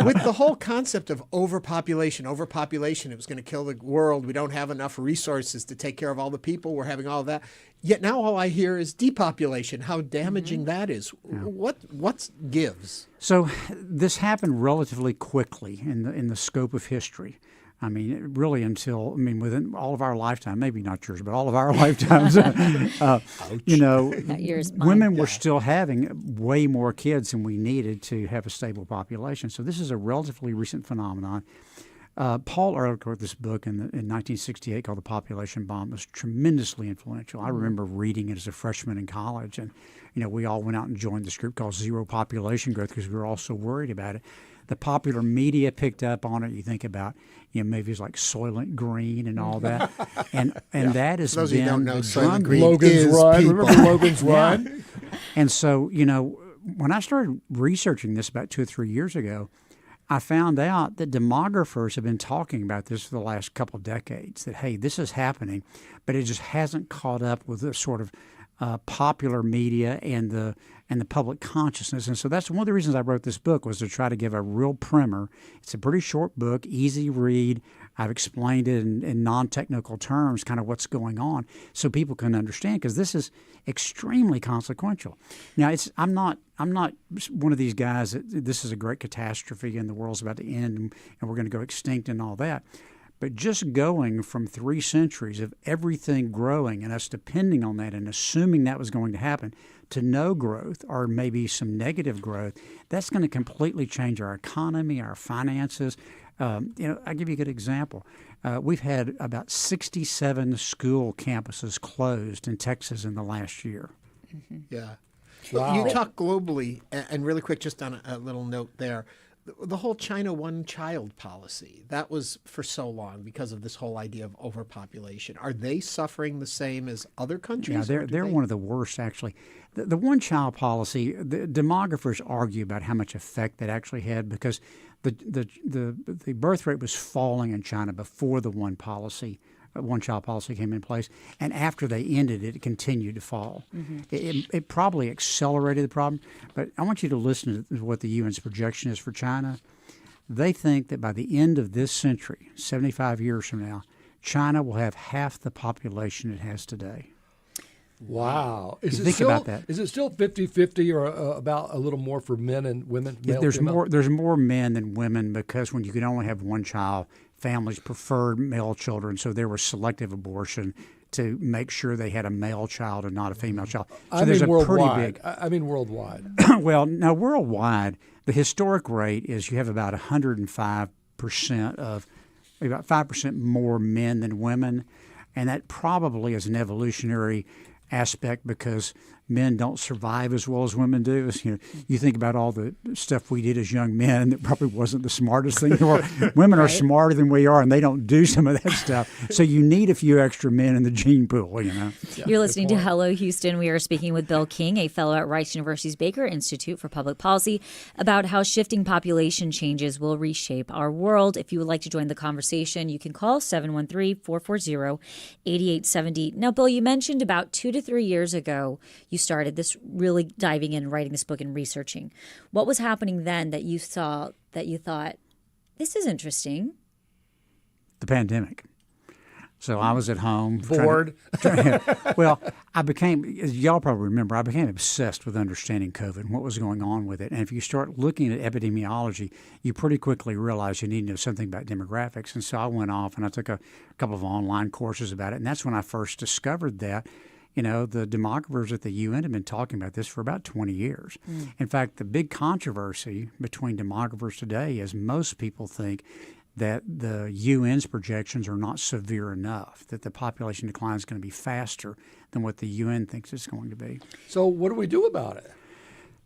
with the whole concept of overpopulation, it was going to kill the world. We don't have enough resources to take care of all the people. We're having all of that. Yet now all I hear is depopulation, how damaging that is. Yeah. What gives? So this happened relatively quickly in the scope of history. I mean, really within all of our lifetime, maybe not yours, but all of our lifetimes, women were still having way more kids than we needed to have a stable population. So this is a relatively recent phenomenon. Paul Ehrlich wrote this book in 1968 called The Population Bomb. It was tremendously influential. I remember reading it as a freshman in college, and we all went out and joined this group called Zero Population Growth because we were all so worried about it. The popular media picked up on it. You think about movies like Soylent Green and all that, and that has those been who don't know, the Soylent Green Logan's Run. People. Remember Logan's Run? And so when I started researching this about 2 or 3 years ago, I found out that demographers have been talking about this for the last couple of decades, that, hey, this is happening, but it just hasn't caught up with the sort of popular media and the public consciousness. And so that's one of the reasons I wrote this book, was to try to give a real primer. It's a pretty short book, easy read. I've explained it in non-technical terms, kind of what's going on, so people can understand, because this is extremely consequential. Now, I'm not one of these guys that this is a great catastrophe and the world's about to end and we're going to go extinct and all that. But just going from 3 centuries of everything growing and us depending on that and assuming that was going to happen to no growth or maybe some negative growth, that's going to completely change our economy, our finances. I'll give you a good example. We've had about 67 school campuses closed in Texas in the last year. Mm-hmm. Yeah. Wow. You talk globally, and really quick, just on a little note there, the whole China one-child policy, that was for so long because of this whole idea of overpopulation. Are they suffering the same as other countries? Yeah, they're one of the worst, actually. The one-child policy, the demographers argue about how much effect that actually had, because the birth rate was falling in China before the one-child policy came in place, and after they ended it, it continued to fall. Mm-hmm. It probably accelerated the problem, but I want you to listen to what the UN's projection is for China. They think that by the end of this century, 75 years from now, China will have half the population it has today. Wow. Think about that. Is it still 50-50 or about a little more for men and women? There's more men than women, because when you can only have one child, families preferred male children, so there was selective abortion to make sure they had a male child and not a female child. So there's a worldwide. pretty big. I mean worldwide. Well, now worldwide, the historic rate is you have about 105% of about 5% more men than women, and that probably is an evolutionary aspect because men don't survive as well as women do. You think about all the stuff we did as young men that probably wasn't the smartest thing in the world. Women are smarter than we are, and they don't do some of that stuff. So you need a few extra men in the gene pool, Yeah, you're listening to Hello Houston. We are speaking with Bill King, a fellow at Rice University's Baker Institute for Public Policy, about how shifting population changes will reshape our world. If you would like to join the conversation, you can call 713-440-8870. Now, Bill, you mentioned about 2 to 3 years ago, you started this really diving in, writing this book and researching. What was happening then that you saw that you thought, this is interesting? The pandemic. So I was at home. Bored? Well, I became, as y'all probably remember, I became obsessed with understanding COVID and what was going on with it. And if you start looking at epidemiology, you pretty quickly realize you need to know something about demographics. And so I went off and I took a couple of online courses about it. And that's when I first discovered that, the demographers at the UN have been talking about this for about 20 years. In fact, the big controversy between demographers today is most people think that the UN's projections are not severe enough, that the population decline is going to be faster than what the UN thinks it's going to be. So what do we do about it?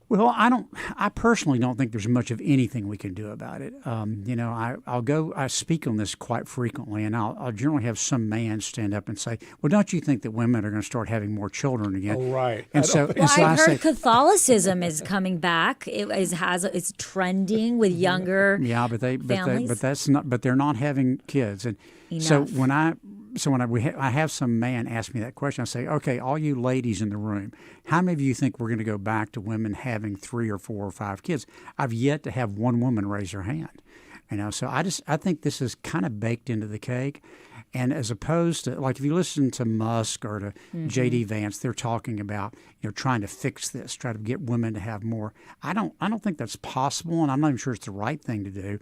Well, I personally don't think there's much of anything we can do about it. I speak on this quite frequently, and I'll generally have some man stand up and say, well, don't you think that women are going to start having more children again? Oh, right. And so I've heard Catholicism is coming back. It's trending with younger families. But they're not having kids. And so when I have some man ask me that question, I say, okay, all you ladies in the room, how many of you think we're going to go back to women having 3 or 4 or 5 kids? I've yet to have one woman raise her hand. So I think this is kind of baked into the cake. And as opposed to, like, if you listen to Musk or to J.D. Vance, they're talking about, trying to fix this, try to get women to have more. I don't think that's possible, and I'm not even sure it's the right thing to do.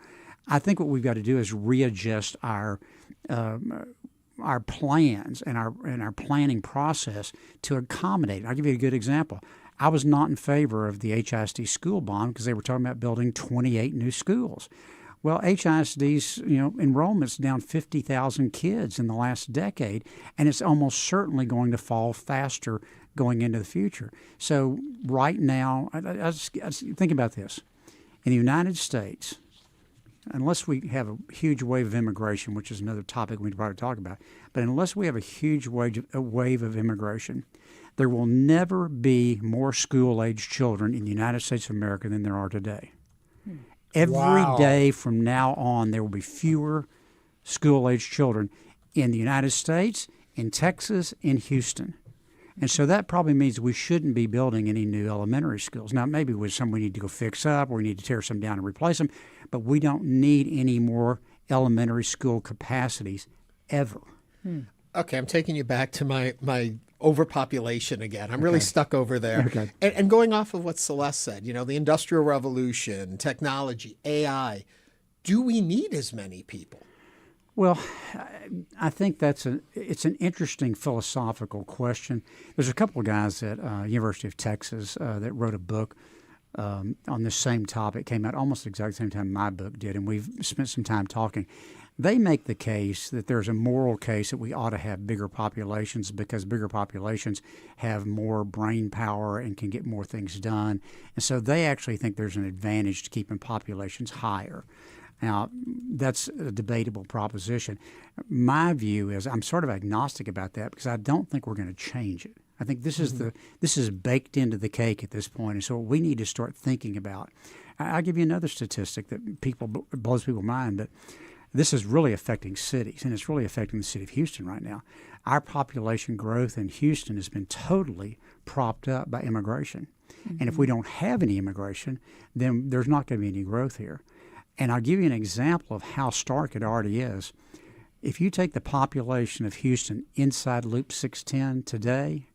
I think what we've got to do is readjust our plans and our planning process to accommodate. I'll give you a good example. I was not in favor of the HISD school bond because they were talking about building 28 new schools. Well, HISD's enrollment's down 50,000 kids in the last decade, and it's almost certainly going to fall faster going into the future. So right now, I just think about this. In the United States, unless we have a huge wave of immigration, which is another topic we'd probably talk about, but unless we have a huge wave of immigration, there will never be more school-age children in the United States of America than there are today. Every day from now on, there will be fewer school-age children in the United States, in Texas, in Houston. And so that probably means we shouldn't be building any new elementary schools. Now, maybe with some we need to go fix up or we need to tear some down and replace them, but we don't need any more elementary school capacities ever. Okay, I'm taking you back to my overpopulation again. I'm really stuck over there. Okay. And going off of what Celeste said, the Industrial Revolution, technology, AI, do we need as many people? Well, I think it's an interesting philosophical question. There's a couple of guys at University of Texas that wrote a book on this same topic. Came out almost the exact same time my book did, and we've spent some time talking. They make the case that there's a moral case that we ought to have bigger populations because bigger populations have more brain power and can get more things done. And so they actually think there's an advantage to keeping populations higher. Now, that's a debatable proposition. My view is I'm sort of agnostic about that because I don't think we're going to change it. I think this is baked into the cake at this point, and so we need to start thinking about. I'll give you another statistic that blows people's mind, but this is really affecting cities, and it's really affecting the city of Houston right now. Our population growth in Houston has been totally propped up by immigration. And if we don't have any immigration, then there's not going to be any growth here. And I'll give you an example of how stark it already is. If you take the population of Houston inside Loop 610 today,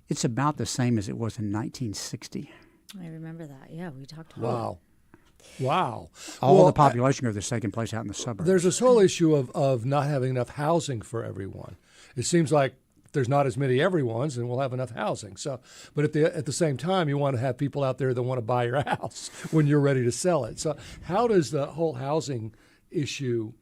it's about the same as it was in 1960. I remember that. Yeah, we talked about it. Wow. All the population growth is taking place out in the suburbs. There's this whole issue of not having enough housing for everyone. It seems like there's not as many everyone's, and we'll have enough housing. So, but at the same time, you want to have people out there that want to buy your house when you're ready to sell it. So, how does the whole housing issue,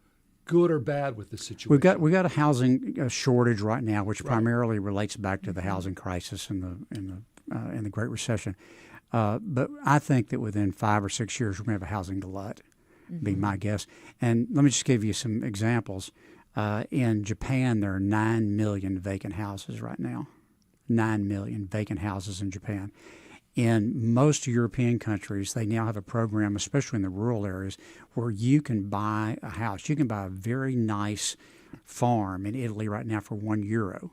good or bad, with the situation? We've got a housing shortage right now, which primarily relates back to the housing crisis in the in the Great Recession. But I think that within 5 or 6 years, we're going to have a housing glut, be my guess. And let me just give you some examples. In Japan, there are 9 million vacant houses right now. 9 million vacant houses in Japan. In most European countries, they now have a program, especially in the rural areas, where you can buy a house. You can buy a very nice farm in Italy right now for €1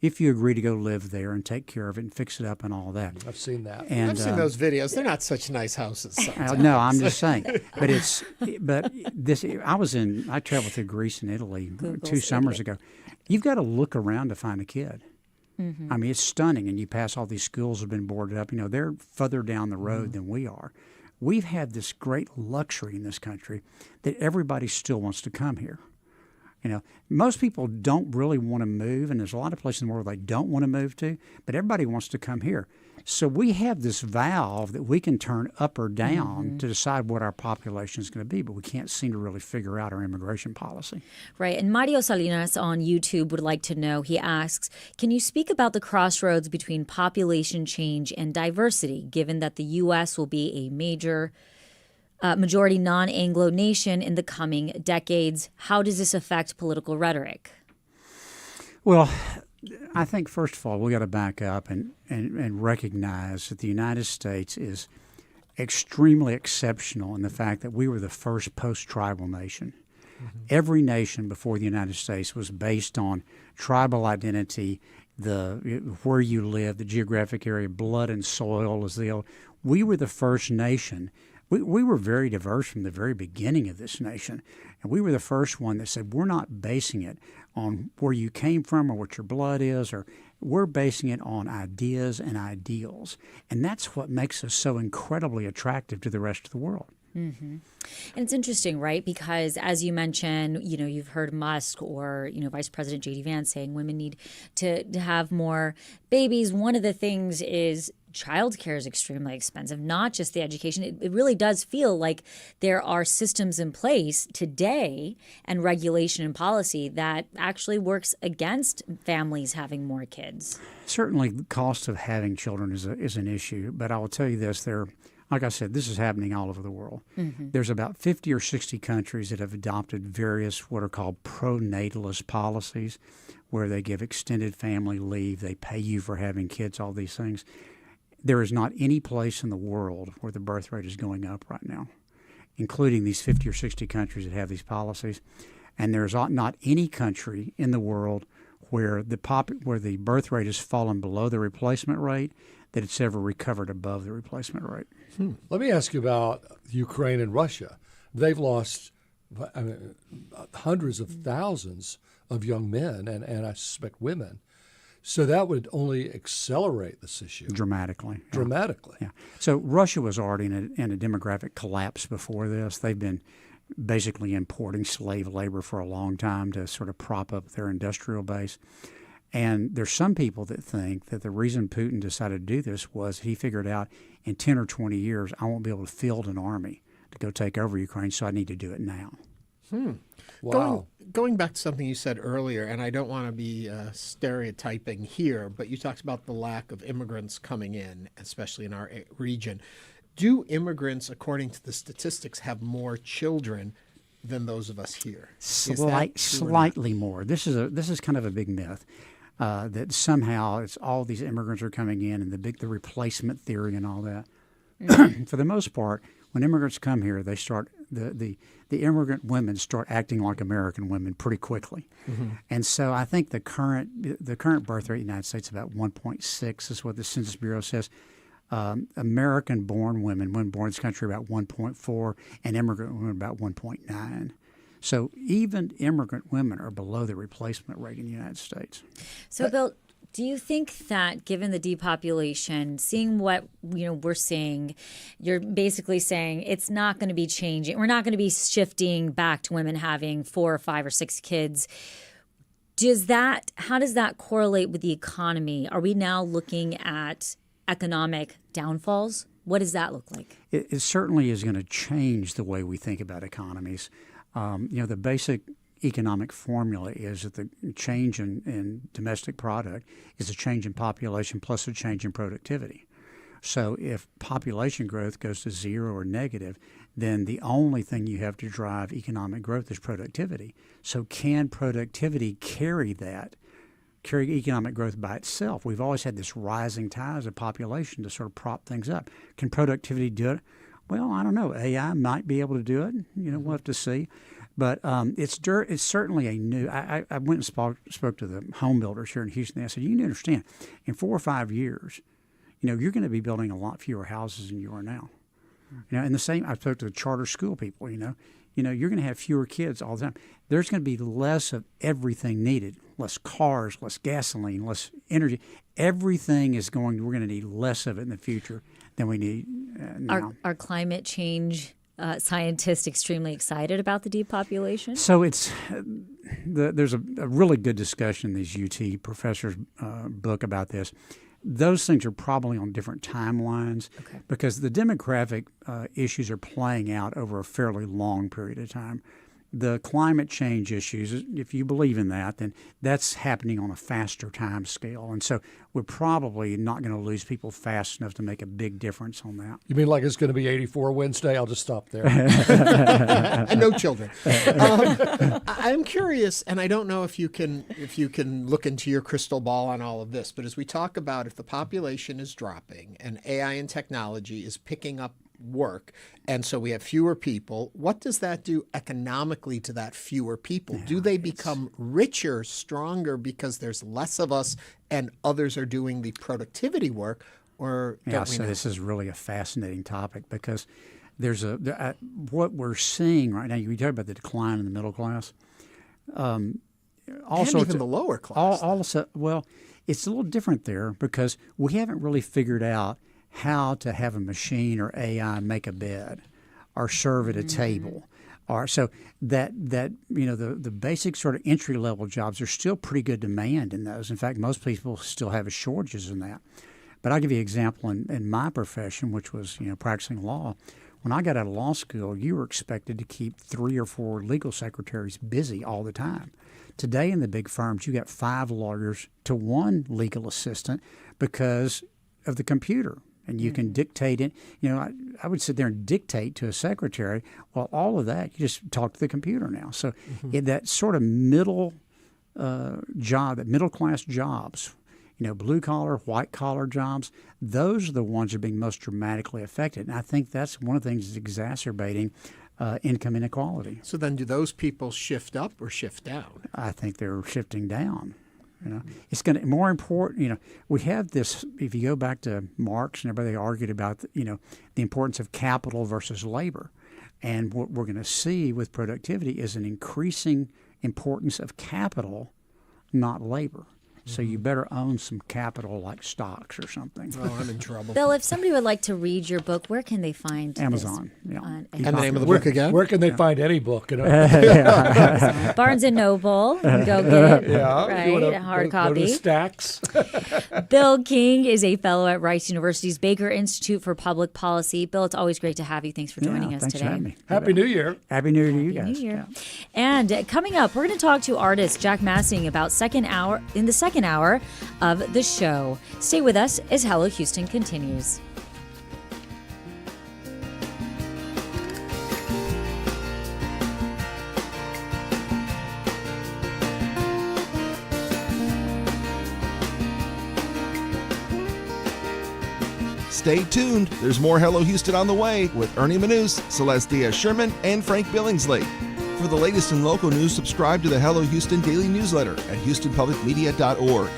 if you agree to go live there and take care of it and fix it up and all that. I've seen that. And, I've seen those videos. They're not such nice houses. No, I'm just saying. But I traveled through Greece and Italy 2 summers ago. You've got to look around to find a kid. Mm-hmm. I mean, it's stunning. And you pass all these schools that have been boarded up. They're further down the road than we are. We've had this great luxury in this country that everybody still wants to come here. Most people don't really want to move, and there's a lot of places in the world they don't want to move to, but everybody wants to come here. So we have this valve that we can turn up or down to decide what our population is going to be, but we can't seem to really figure out our immigration policy. Right. And Mario Salinas on YouTube would like to know, he asks, can you speak about the crossroads between population change and diversity, given that the U.S. will be a majority non-Anglo nation in the coming decades? How does this affect political rhetoric? Well, I think, first of all, we got to back up and recognize that the United States is extremely exceptional in the fact that we were the first post-tribal nation. Mm-hmm. Every nation before the United States was based on tribal identity, where you live, the geographic area, blood and soil. We were the first nation. We were very diverse from the very beginning of this nation. And we were the first one that said, we're not basing it on where you came from or what your blood is, or we're basing it on ideas and ideals. And that's what makes us so incredibly attractive to the rest of the world. Mm-hmm. And it's interesting, right? Because as you mentioned, you've heard Musk or, Vice President J.D. Vance saying women need to have more babies. One of the things is childcare is extremely expensive, not just the education. It really does feel like there are systems in place today and regulation and policy that actually works against families having more kids. Certainly, the cost of having children is an issue, but I will tell you this, like I said, this is happening all over the world. Mm-hmm. There's about 50 or 60 countries that have adopted various what are called pro-natalist policies, where they give extended family leave, they pay you for having kids, all these things. There is not any place in the world where the birth rate is going up right now, including these 50 or 60 countries that have these policies. And there's not any country in the world where the birth rate has fallen below the replacement rate that it's ever recovered above the replacement rate. Let me ask you about Ukraine and Russia. They've lost hundreds of thousands of young men and I suspect women. So that would only accelerate this issue. Dramatically. Yeah. Dramatically. Yeah. So Russia was already in a demographic collapse before this. They've been basically importing slave labor for a long time to sort of prop up their industrial base. And there's some people that think that the reason Putin decided to do this was he figured out in 10 or 20 years, I won't be able to field an army to go take over Ukraine, so I need to do it now. Wow. Going back to something you said earlier, and I don't want to be stereotyping here, but you talked about the lack of immigrants coming in, especially in our region. Do immigrants, according to the statistics, have more children than those of us here? Slightly more. This is kind of a big myth that somehow it's all these immigrants are coming in and the replacement theory and all that. For the most part, when immigrants come here, they start the immigrant women start acting like American women pretty quickly. Mm-hmm. And so I think the current birth rate in the United States is about 1.6 is what the Census Bureau says. American-born women, when born in this country, about 1.4, and immigrant women about 1.9. So even immigrant women are below the replacement rate in the United States. So, Bill, do you think that given the depopulation, seeing what we're seeing, you're basically saying it's not going to be changing? We're not going to be shifting back to women having 4 or 5 or 6 kids. How does that correlate with the economy? Are we now looking at economic downfalls? What does that look like? It certainly is going to change the way we think about economies. The basic economic formula is that the change in domestic product is a change in population plus a change in productivity. So if population growth goes to zero or negative, then the only thing you have to drive economic growth is productivity. So can productivity carry economic growth by itself? We've always had this rising tide as a population to sort of prop things up. Can productivity do it? Well, I don't know. AI might be able to do it. We'll have to see. But it's certainly a new. I went and spoke to the home builders here in Houston. I said, you need to understand, in 4 or 5 years, you're going to be building a lot fewer houses than you are now. And the same, I spoke to the charter school people. You're going to have fewer kids all the time. There's going to be less of everything needed. Less cars, less gasoline, less energy. Everything is we're going to need less of it in the future than we need now. Are climate change scientists extremely excited about the depopulation? So there's a really good discussion in these UT professors' book about this. Those things are probably on different timelines because the demographic issues are playing out over a fairly long period of time. The climate change issues, if you believe in that, then that's happening on a faster time scale. And so we're probably not going to lose people fast enough to make a big difference on that. You mean like it's going to be 84 Wednesday? I'll just stop there. And no children. I'm curious, and I don't know if you can look into your crystal ball on all of this, but as we talk about if the population is dropping and AI and technology is picking up work, and so we have fewer people, what does that do economically to that fewer people? Do they become richer, stronger because there's less of us and others are doing the productivity work, or don't we know? This is really a fascinating topic because there's what we're seeing right now. You talk about the decline in the middle class, also and even the lower class. Well, it's a little different there because we haven't really figured out how to have a machine or AI make a bed or serve at a table. Or so that the basic sort of entry level jobs are still pretty good demand in those. In fact, most people still have shortages in that. But I'll give you an example in my profession, which was practicing law. When I got out of law school, you were expected to keep 3 or 4 legal secretaries busy all the time. Today in the big firms, you got 5 lawyers to 1 legal assistant because of the computer. And you can dictate it. I would sit there and dictate to a secretary. Well, all of that, you just talk to the computer now. So that sort of middle class jobs, blue collar, white collar jobs, those are the ones that are being most dramatically affected. And I think that's one of the things that's exacerbating income inequality. So then do those people shift up or shift down? I think they're shifting down. It's going to more important. We have this. If you go back to Marx and everybody argued about the importance of capital versus labor, and what we're going to see with productivity is an increasing importance of capital, not labor. So you better own some capital like stocks or something. Oh, I'm in trouble. Bill, if somebody would like to read your book, where can they find Amazon? This? And the name of the book again? Where can they find any book? Barnes and Noble. Go get it. Right, a hard copy. Go to Stacks. Bill King is a fellow at Rice University's Baker Institute for Public Policy. Bill, it's always great to have you. Thanks for joining us thanks today. For having me. Happy New Year. Happy New Year to you guys. New Year. And coming up, we're going to talk to artist Jack Massing about the second hour of the show. Stay with us as Hello Houston continues. Stay tuned. There's more Hello Houston on the way with Ernie Manous, Celestia Sherman, and Frank Billingsley. For the latest in local news, subscribe to the Hello Houston daily newsletter at houstonpublicmedia.org.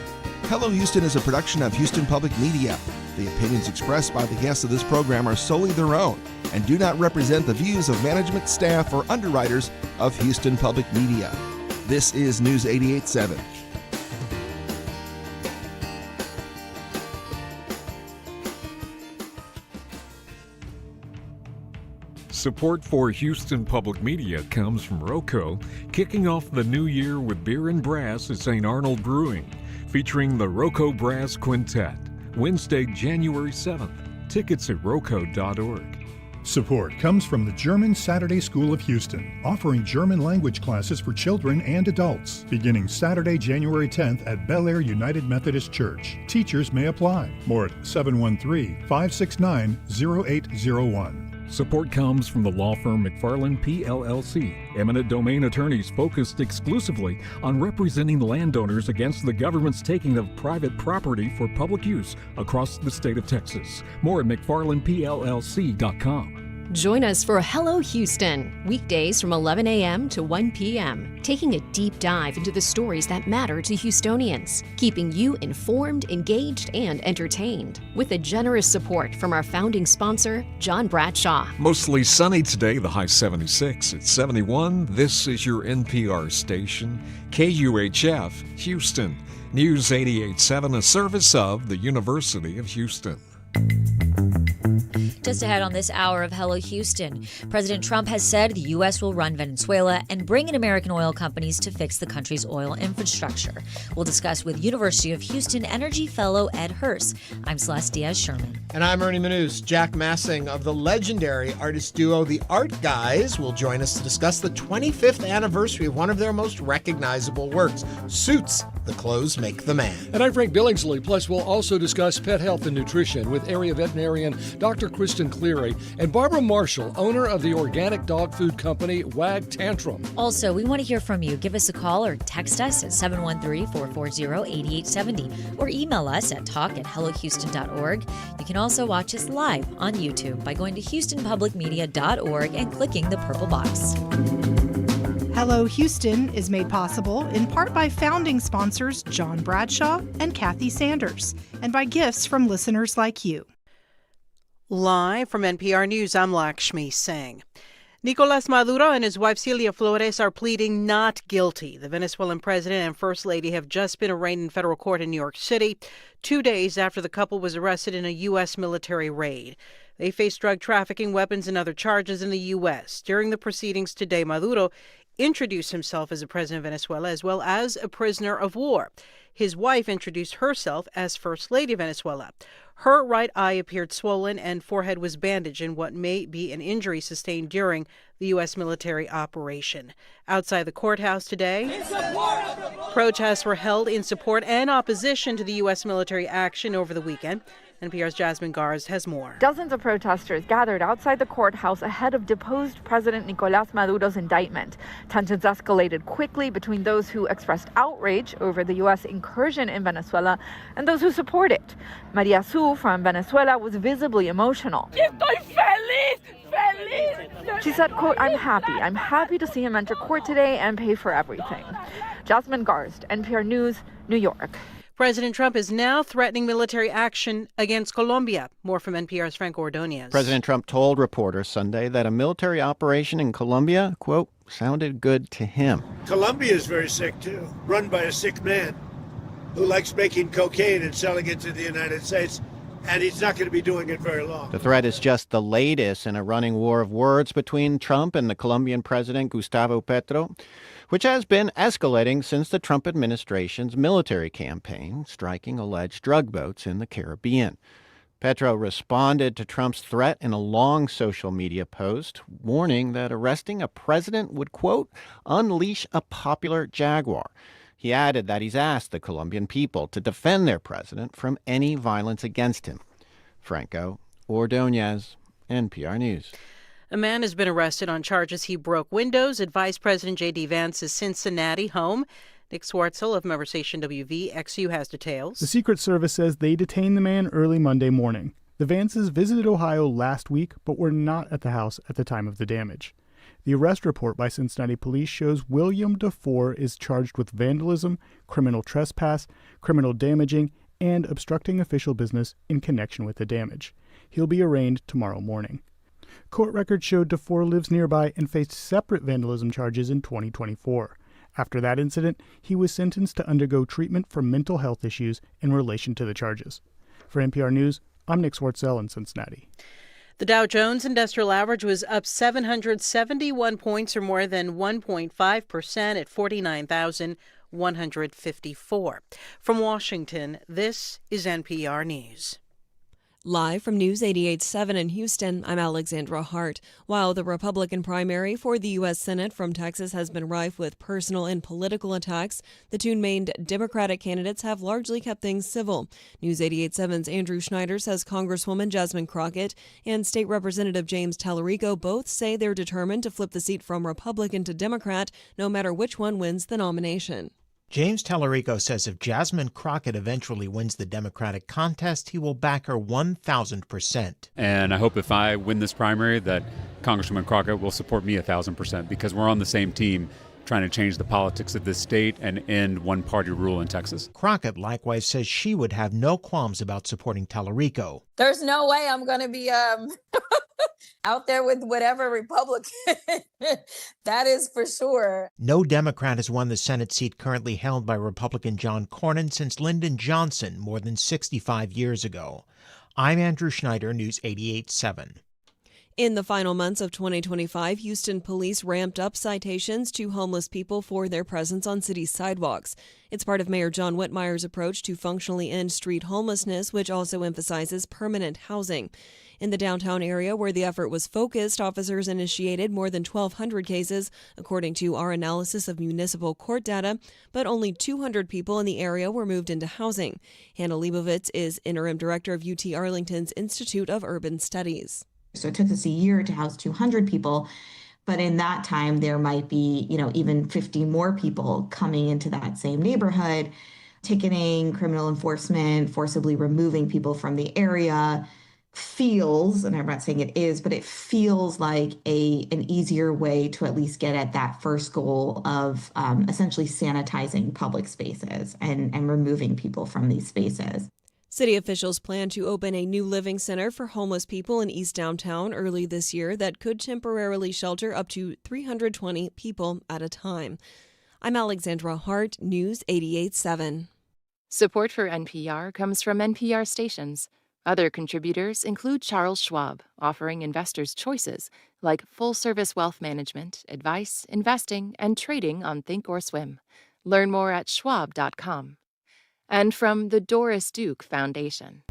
Hello Houston is a production of Houston Public Media. The opinions expressed by the guests of this program are solely their own and do not represent the views of management, staff, or underwriters of Houston Public Media. This is News 88.7. Support for Houston Public Media comes from Roco, kicking off the new year with beer and brass at St. Arnold Brewing, featuring the Roco Brass Quintet, Wednesday, January 7th. Tickets at roco.org. Support comes from the German Saturday School of Houston, offering German language classes for children and adults, beginning Saturday, January 10th at Bel Air United Methodist Church. Teachers may apply. More at 713-569-0801. Support comes from the law firm McFarland PLLC, eminent domain attorneys focused exclusively on representing landowners against the government's taking of private property for public use across the state of Texas. More at McFarlandPLLC.com. Join us for Hello Houston, weekdays from 11 a.m. to 1 p.m., taking a deep dive into the stories that matter to Houstonians, keeping you informed, engaged, and entertained, with a generous support from our founding sponsor, John Bradshaw. Mostly sunny today, the high 76. It's 71. This is your NPR station, KUHF, Houston. News 88.7, a service of the University of Houston. Just ahead on this hour of Hello Houston, President Trump has said the U.S. will run Venezuela and bring in American oil companies to fix the country's oil infrastructure. We'll discuss with University of Houston Energy Fellow Ed Hurst. I'm Celeste Diaz-Sherman. And I'm Ernie Manous. Jack Massing of the legendary artist duo The Art Guys will join us to discuss the 25th anniversary of one of their most recognizable works, Suits, The Clothes Make the Man. And I'm Frank Billingsley. Plus, we'll also discuss pet health and nutrition with area veterinarian Dr. Kristen Cleary and Barbara Marshall, owner of the organic dog food company Wag Tantrum. Also, we want to hear from you. Give us a call or text us at 713-440-8870 or email us at talk@hellohouston.org. You can also watch us live on YouTube by going to houstonpublicmedia.org and clicking the purple box. Hello Houston is made possible in part by founding sponsors John Bradshaw and Kathy Sanders, and by gifts from listeners like you. Live from NPR News, I'm Lakshmi Singh. Nicolás Maduro and his wife Celia Flores are pleading not guilty. The Venezuelan president and first lady have just been arraigned in federal court in New York City, 2 days after the couple was arrested in a U.S. military raid. They face drug trafficking, weapons, and other charges in the U.S. During the proceedings today, Maduro introduced himself as a president of Venezuela as well as a prisoner of war. His wife introduced herself as First Lady of Venezuela. Her right eye appeared swollen and forehead was bandaged in what may be an injury sustained during the U.S. military operation. Outside the courthouse today, protests were held in support and opposition to the U.S. military action over the weekend. NPR's Jasmine Garz has more. Dozens of protesters gathered outside the courthouse ahead of deposed President Nicolás Maduro's indictment. Tensions escalated quickly between those who expressed outrage over the U.S. incursion in Venezuela and those who support it. Maria Su from Venezuela was visibly emotional. She said, quote, I'm happy to see him enter court today and pay for everything. Jasmine Garz, NPR News, New York. President Trump is now threatening military action against Colombia. More from NPR's Frank Ordonez. President Trump told reporters Sunday that a military operation in Colombia, quote, sounded good to him. Colombia is very sick, too, run by a sick man who likes making cocaine and selling it to the United States, and he's not going to be doing it very long. The threat is just the latest in a running war of words between Trump and the Colombian president, Gustavo Petro, which has been escalating since the Trump administration's military campaign, striking alleged drug boats in the Caribbean. Petro responded to Trump's threat in a long social media post, warning that arresting a president would, quote, unleash a popular jaguar. He added that he's asked the Colombian people to defend their president from any violence against him. Franco Ordonez, NPR News. A man has been arrested on charges he broke windows at Vice President J.D. Vance's Cincinnati home. Nick Swartzel of member station WVXU has details. The Secret Service says they detained the man early Monday morning. The Vances visited Ohio last week, but were not at the house at the time of the damage. The arrest report by Cincinnati police shows William DeFore is charged with vandalism, criminal trespass, criminal damaging, and obstructing official business in connection with the damage. He'll be arraigned tomorrow morning. Court records showed DeFore lives nearby and faced separate vandalism charges in 2024. After that incident, he was sentenced to undergo treatment for mental health issues in relation to the charges. For NPR News, I'm Nick Swartzel in Cincinnati. The Dow Jones Industrial Average was up 771 points, or more than 1.5%, at 49,154. From Washington, this is NPR News. Live from News 88.7 in Houston, I'm Alexandra Hart. While the Republican primary for the U.S. Senate from Texas has been rife with personal and political attacks, the two main Democratic candidates have largely kept things civil. News 88.7's Andrew Schneider says Congresswoman Jasmine Crockett and State Representative James Tallarico both say they're determined to flip the seat from Republican to Democrat, no matter which one wins the nomination. James Tallarico says if Jasmine Crockett eventually wins the Democratic contest, he will back her 1,000%. And I hope if I win this primary that Congresswoman Crockett will support me 1,000% because we're on the same team trying to change the politics of this state and end one-party rule in Texas. Crockett likewise says she would have no qualms about supporting Tallarico. There's no way I'm going to be out there with whatever Republican. That is for sure. No Democrat has won the Senate seat currently held by Republican John Cornyn since Lyndon Johnson more than 65 years ago. I'm Andrew Schneider, News 88.7. In the final months of 2025, Houston police ramped up citations to homeless people for their presence on city sidewalks. It's part of Mayor John Whitmire's approach to functionally end street homelessness, which also emphasizes permanent housing. In the downtown area where the effort was focused, officers initiated more than 1,200 cases, according to our analysis of municipal court data, but only 200 people in the area were moved into housing. Hannah Leibovitz is interim director of UT Arlington's Institute of Urban Studies. So it took us a year to house 200 people. But in that time, there might be, even 50 more people coming into that same neighborhood, ticketing, criminal enforcement, forcibly removing people from the area feels, and I'm not saying it is, but it feels like an easier way to at least get at that first goal of essentially sanitizing public spaces and removing people from these spaces. City officials plan to open a new living center for homeless people in East Downtown early this year that could temporarily shelter up to 320 people at a time. I'm Alexandra Hart, News 88.7. Support for NPR comes from NPR stations. Other contributors include Charles Schwab, offering investors choices like full-service wealth management, advice, investing, and trading on Thinkorswim. Learn more at schwab.com. And from the Doris Duke Foundation.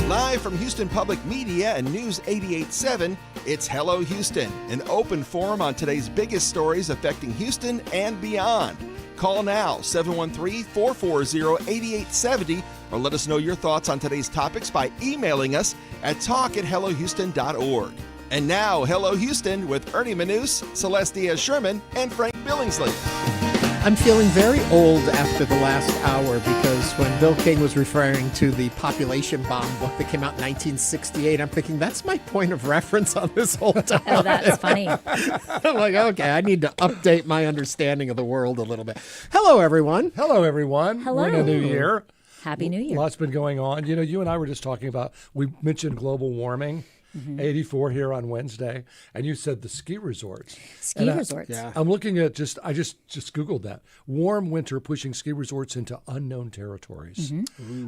Live from Houston Public Media and News 88.7, it's Hello Houston, an open forum on today's biggest stories affecting Houston and beyond. Call now, 713-440-8870, or let us know your thoughts on today's topics by emailing us at talk@hellohouston.org. And now, Hello Houston with Ernie Manous, Celestia Sherman, and Frank Billingsley. I'm feeling very old after the last hour because when Bill King was referring to the population bomb book that came out in 1968, I'm thinking that's my point of reference on this whole time. Oh, that's funny. I'm like, okay, I need to update my understanding of the world a little bit. Hello, everyone. Hello, everyone. Hello. We're in a new year. Happy New Year. Lots been going on. You and I were just talking about, we mentioned global warming. 84 here on Wednesday, and you said the ski resorts. Ski resorts. Yeah. I'm looking at I just Googled that. Warm winter pushing ski resorts into unknown territories.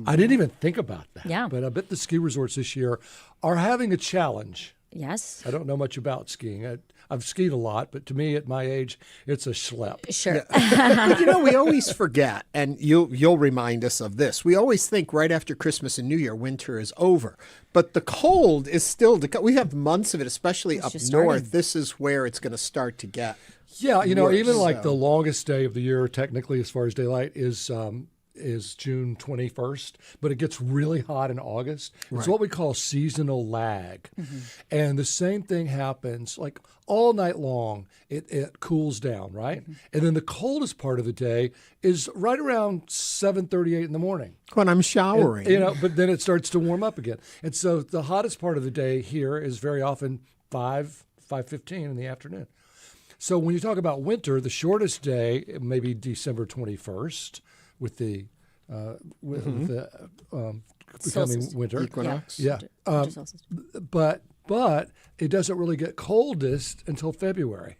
I didn't even think about that. Yeah. But I bet the ski resorts this year are having a challenge. Yes. I don't know much about skiing. I've skied a lot, but to me, at my age, it's a schlep. Sure. But we always forget, and you'll remind us of this. We always think right after Christmas and New Year, winter is over. But the cold is still to come. We have months of it, especially It's up just north. starting. This is where it's going to start to get Yeah, worse, even like so. the longest day of the year, technically, as far as daylight, is June 21st, but it gets really hot in August. It's Right. what we call seasonal lag. And the same thing happens like all night long. It cools down, right? And then the coldest part of the day is right around 7:38 in the morning. when I'm showering. But then it starts to warm up again. And so the hottest part of the day here is very often 5:15 in the afternoon. So when you talk about winter, the shortest day may be December 21st with the becoming Solstice. winter Equinox. Yeah, Winter solstice. but it doesn't really get coldest until February.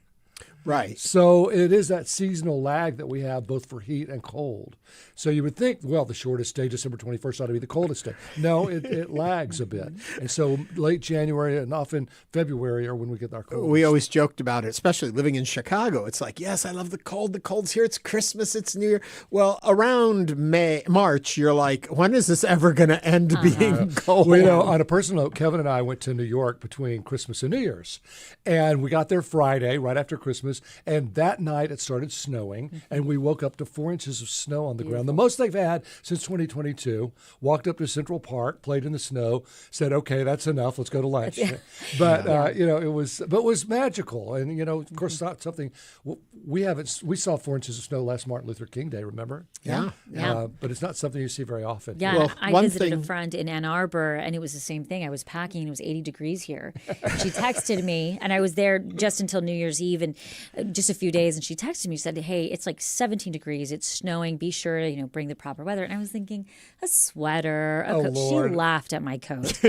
Right. So it is that seasonal lag that we have both for heat and cold. So you would think, well, the shortest day, December 21st, ought to be the coldest day. No, it lags a bit. And so late January and often February are when we get our cold. We always joked about it, especially living in Chicago. It's like, yes, I love the cold. The cold's here. It's Christmas. It's New Year. Well, around March, you're like, when is this ever going to end being cold? Well, you know, on a personal note, Kevin and I went to New York between Christmas and New Year's. And we got there Friday, right after Christmas. And that night it started snowing. And we woke up to 4 inches of snow on the ground. The most they've had since 2022. Walked up to Central Park, played in the snow, said, okay, that's enough. Let's go to lunch. But, you know, it was magical. And, you know, of course, not something we saw 4 inches of snow last Martin Luther King Day, remember? Yeah. But it's not something you see very often. Yeah, well, I visited a friend in Ann Arbor, and it was the same thing. I was packing, and it was 80 degrees here. She texted me, and I was there just until New Year's Eve, and just a few days, and she texted me, said, hey, it's like 17 degrees. It's snowing. Be sure to, you know, bring the proper weather. And I was thinking, a sweater, a coat. She laughed at my coat.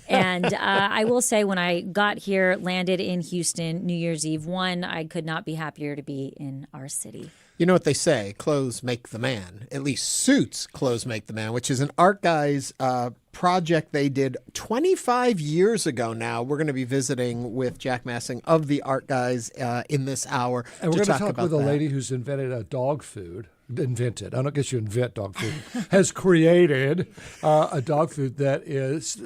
And I will say, when I got here, landed in Houston, New Year's Eve, I could not be happier to be in our city. You know what they say, clothes make the man. At least suits clothes make the man, which is an art guy's project they did 25 years ago now. We're going to be visiting with Jack Massing of the Art Guys in this hour. And we're going to talk with a that. lady who's invented a dog food. Invented. I don't guess you invent dog food. Has created a dog food that is,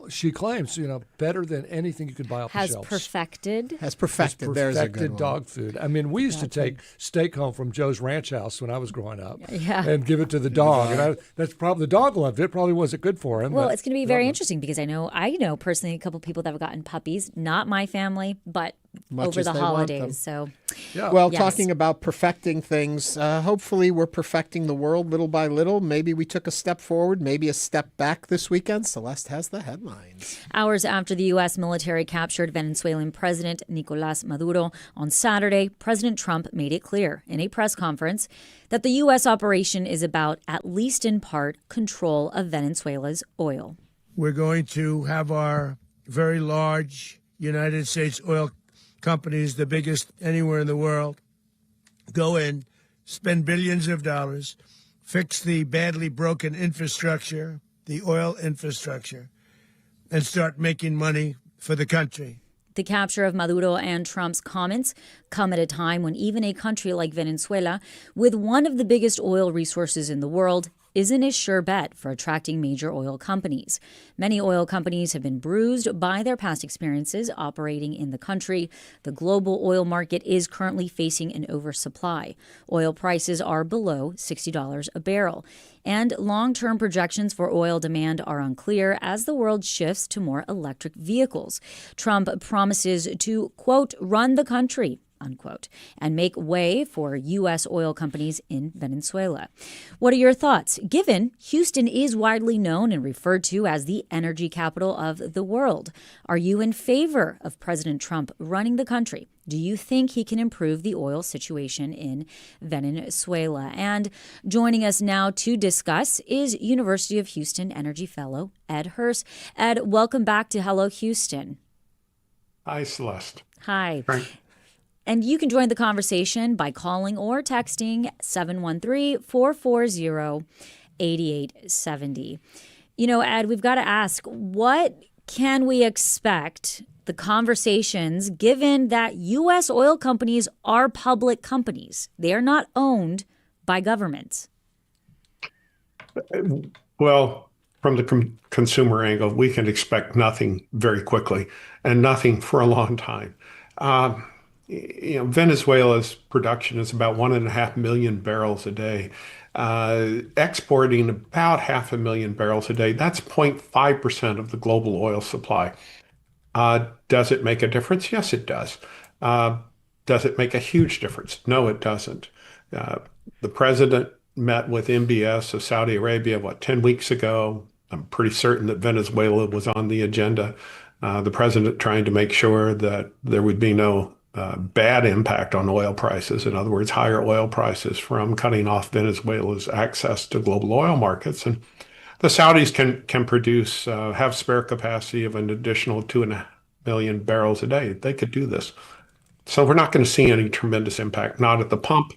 she claims, you know, better than anything you could buy off the shelves. Has perfected. Has There's a good one. dog food. I mean, we used to take steak home from Joe's Ranch House when I was growing up, and give it to the dog. And that's probably, the dog loved it. Probably wasn't good for him. Well, it's going to be very interesting because I know personally a couple people that have gotten puppies. Not my family, but over the holidays. So, well, talking about perfecting things, hopefully we're perfecting the world little by little. Maybe we took a step forward, maybe a step back this weekend. Celeste has the headlines. Hours after the U.S. military captured Venezuelan President Nicolás Maduro on Saturday, President Trump made it clear in a press conference that the U.S. operation is about, at least in part, control of Venezuela's oil. We're going to have our very large United States oil companies, the biggest anywhere in the world, go in, spend billions of dollars, fix the badly broken infrastructure, the oil infrastructure, and start making money for the country. The capture of Maduro and Trump's comments come at a time when even a country like Venezuela, with one of the biggest oil resources in the world, isn't a sure bet for attracting major oil companies. Many oil companies have been bruised by their past experiences operating in the country. The global oil market is currently facing an oversupply. Oil prices are below $60 a barrel. And long-term projections for oil demand are unclear as the world shifts to more electric vehicles. Trump promises to, quote, run the country, unquote, and make way for U.S. oil companies in Venezuela. What are your thoughts? Given Houston is widely known and referred to as the energy capital of the world, are you in favor of President Trump running the country? Do you think he can improve the oil situation in Venezuela? And joining us now to discuss is University of Houston energy fellow Ed Hurst. Ed, welcome back to Hello Houston. Hi, Celeste. Hi. Frank. And you can join the conversation by calling or texting 713-440-8870. You know, Ed, we've got to ask, what can we expect the conversations, given that U.S. oil companies are public companies? They are not owned by governments. Well, from the consumer angle, we can expect nothing very quickly and nothing for a long time. Venezuela's production is about 1.5 million barrels a day, exporting about 500,000 barrels a day. That's 0.5% of the global oil supply. Does it make a difference? Yes, it does. Does it make a huge difference? No, it doesn't. The president met with MBS of Saudi Arabia, 10 weeks ago. I'm pretty certain that Venezuela was on the agenda. The president trying to make sure that there would be no bad impact on oil prices. In other words, higher oil prices from cutting off Venezuela's access to global oil markets. And the Saudis can produce, have spare capacity of an additional 2.5 million barrels a day. They could do this. So we're not going to see any tremendous impact, not at the pump.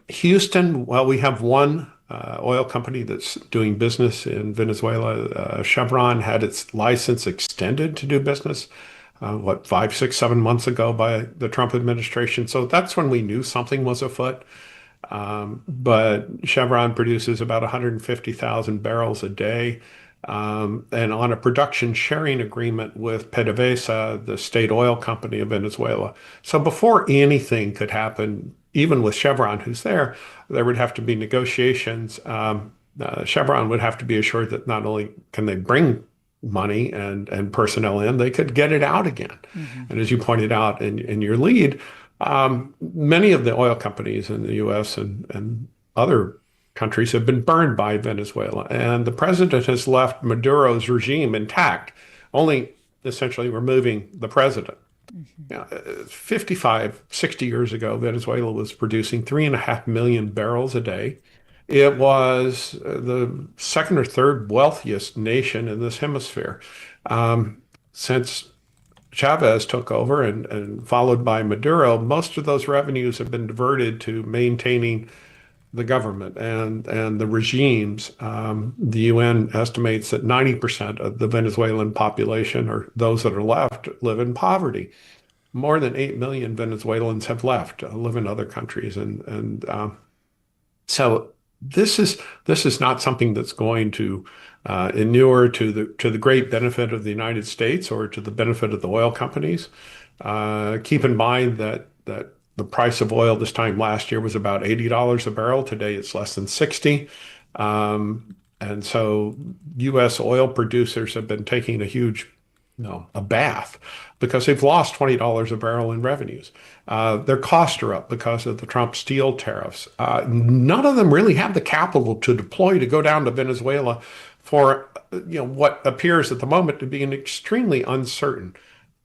Houston, well, we have one oil company that's doing business in Venezuela. Chevron had its license extended to do business, 5, 6, 7 months ago by the Trump administration. So that's when we knew something was afoot. But Chevron produces about 150,000 barrels a day. And on a production sharing agreement with PDVSA, the state oil company of Venezuela. So before anything could happen, even with Chevron, who's there would have to be negotiations. Chevron would have to be assured that not only can they bring money and personnel in, they could get it out again. And as you pointed out in your lead, many of the oil companies in the U.S. and other countries have been burned by Venezuela, and the president has left Maduro's regime intact, only essentially removing the president. 55, 60 years ago, Venezuela was producing 3.5 million barrels a day. It was the second or third wealthiest nation in this hemisphere. Since Chavez took over and followed by Maduro, most of those revenues have been diverted to maintaining the government and the regimes. The UN estimates that 90% of the Venezuelan population, or those that are left, live in poverty. More than 8 million Venezuelans have left, live in other countries, and so this is not something that's going to inure to the great benefit of the United States or to the benefit of the oil companies. Keep in mind that the price of oil this time last year was about $80 a barrel. Today it's less than 60. And so U.S. oil producers have been taking a huge, a bath because they've lost $20 a barrel in revenues. Their costs are up because of the Trump steel tariffs. None of them really have the capital to deploy to go down to Venezuela for what appears at the moment to be an extremely uncertain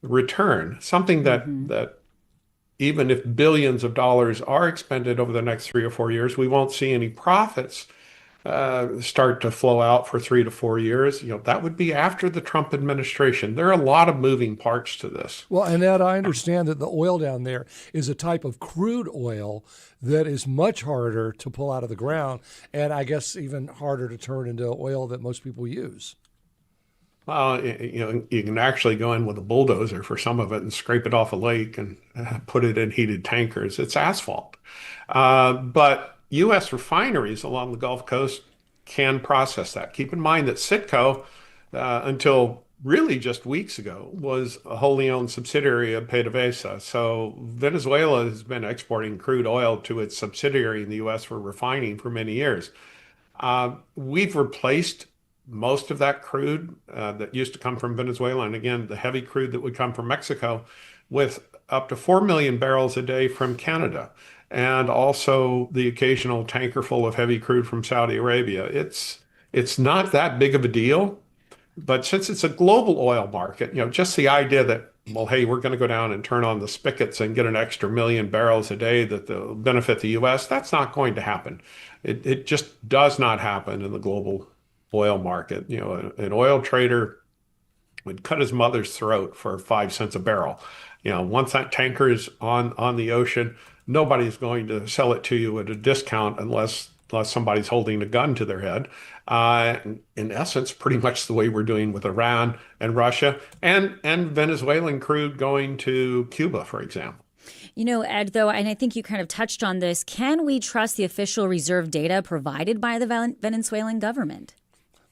return, something that even if billions of dollars are expended over the next 3 or 4 years, we won't see any profits start to flow out for 3 to 4 years. That would be after the Trump administration. There are a lot of moving parts to this. Well, and Ed, I understand that the oil down there is a type of crude oil that is much harder to pull out of the ground, and I guess even harder to turn into oil that most people use. Well, you can actually go in with a bulldozer for some of it and scrape it off a lake and put it in heated tankers. It's asphalt. But U.S. refineries along the Gulf Coast can process that. Keep in mind that Citgo, until really just weeks ago, was a wholly owned subsidiary of PDVSA. So Venezuela has been exporting crude oil to its subsidiary in the U.S. for refining for many years. We've replaced most of that crude that used to come from Venezuela, and again, the heavy crude that would come from Mexico, with up to 4 million barrels a day from Canada, and also the occasional tanker full of heavy crude from Saudi Arabia. It's not that big of a deal, but since it's a global oil market, just the idea that, well, hey, we're going to go down and turn on the spigots and get an extra 1 million barrels a day that'll benefit the U.S., that's not going to happen. It just does not happen in the global oil market. An oil trader would cut his mother's throat for 5 cents a barrel. Once that tanker is on the ocean, nobody's going to sell it to you at a discount unless somebody's holding a gun to their head. In essence, pretty much the way we're doing with Iran and Russia and Venezuelan crude going to Cuba, for example. Ed, though, and I think you kind of touched on this, can we trust the official reserve data provided by the Venezuelan government?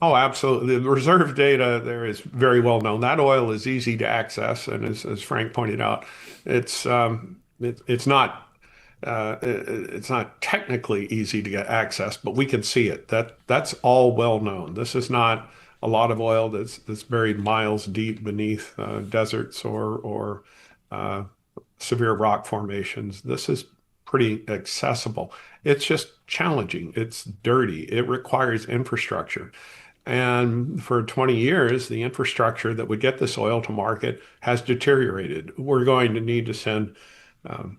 Oh, absolutely. The reserve data there is very well known. That oil is easy to access, and as Frank pointed out, it's not technically easy to get access, but we can see it. That's all well known. This is not a lot of oil that's buried miles deep beneath deserts or severe rock formations. This is pretty accessible. It's just challenging. It's dirty. It requires infrastructure. And for 20 years, the infrastructure that would get this oil to market has deteriorated. We're going to need to send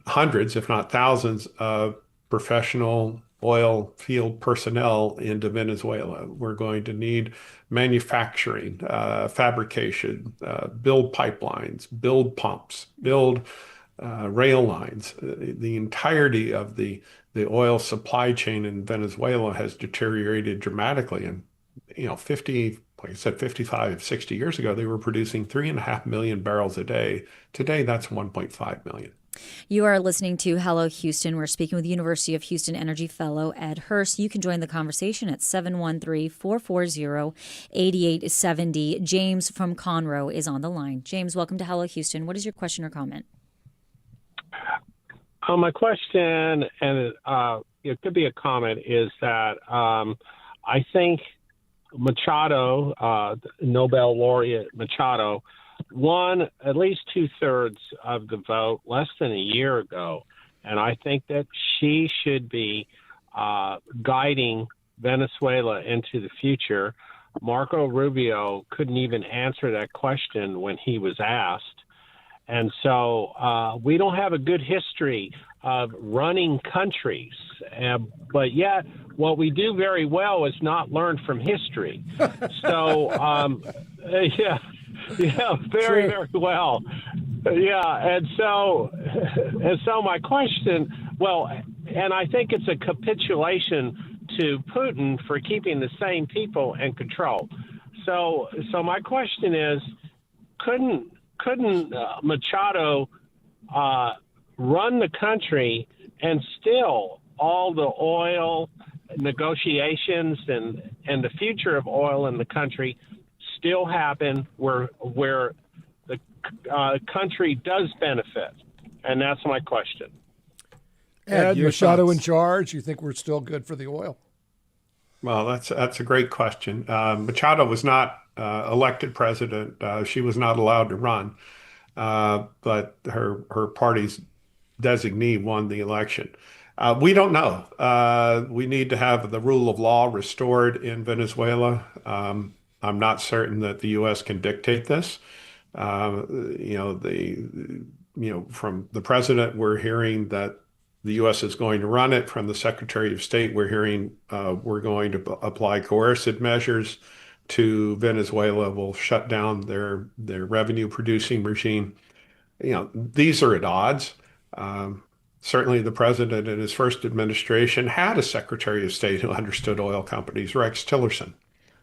hundreds, if not thousands, of professional oil field personnel into Venezuela. We're going to need manufacturing, fabrication, build pipelines, build pumps, build rail lines. The entirety of the oil supply chain in Venezuela has deteriorated dramatically. And, 50, like I said, 55, 60 years ago, they were producing 3.5 million barrels a day. Today, that's 1.5 million. You are listening to Hello Houston. We're speaking with University of Houston Energy Fellow Ed Hurst. You can join the conversation at 713-440-8870. James from Conroe is on the line. James, welcome to Hello Houston. What is your question or comment? My question, and it could be a comment, is that I think Machado, Nobel laureate Machado, won at least 2/3 of the vote less than a year ago. And I think that she should be guiding Venezuela into the future. Marco Rubio couldn't even answer that question when he was asked. And so we don't have a good history of running countries. But yet, what we do very well is not learn from history. So, very, very well. Yeah, and so my question, and I think it's a capitulation to Putin for keeping the same people in control. So my question is, couldn't Machado run the country and still all the oil negotiations and the future of oil in the country still happen where the country does benefit? And that's my question. Ed, Machado in charge, you think we're still good for the oil? Well, that's a great question. Machado was not elected president. She was not allowed to run, but her party's designee won the election. We don't know. We need to have the rule of law restored in Venezuela. I'm not certain that the U.S. can dictate this. From the president, we're hearing that the U.S. is going to run it. From the Secretary of State, we're hearing we're going to apply coercive measures to Venezuela. We'll shut down their revenue-producing regime. These are at odds. Certainly, the president in his first administration had a Secretary of State who understood oil companies, Rex Tillerson,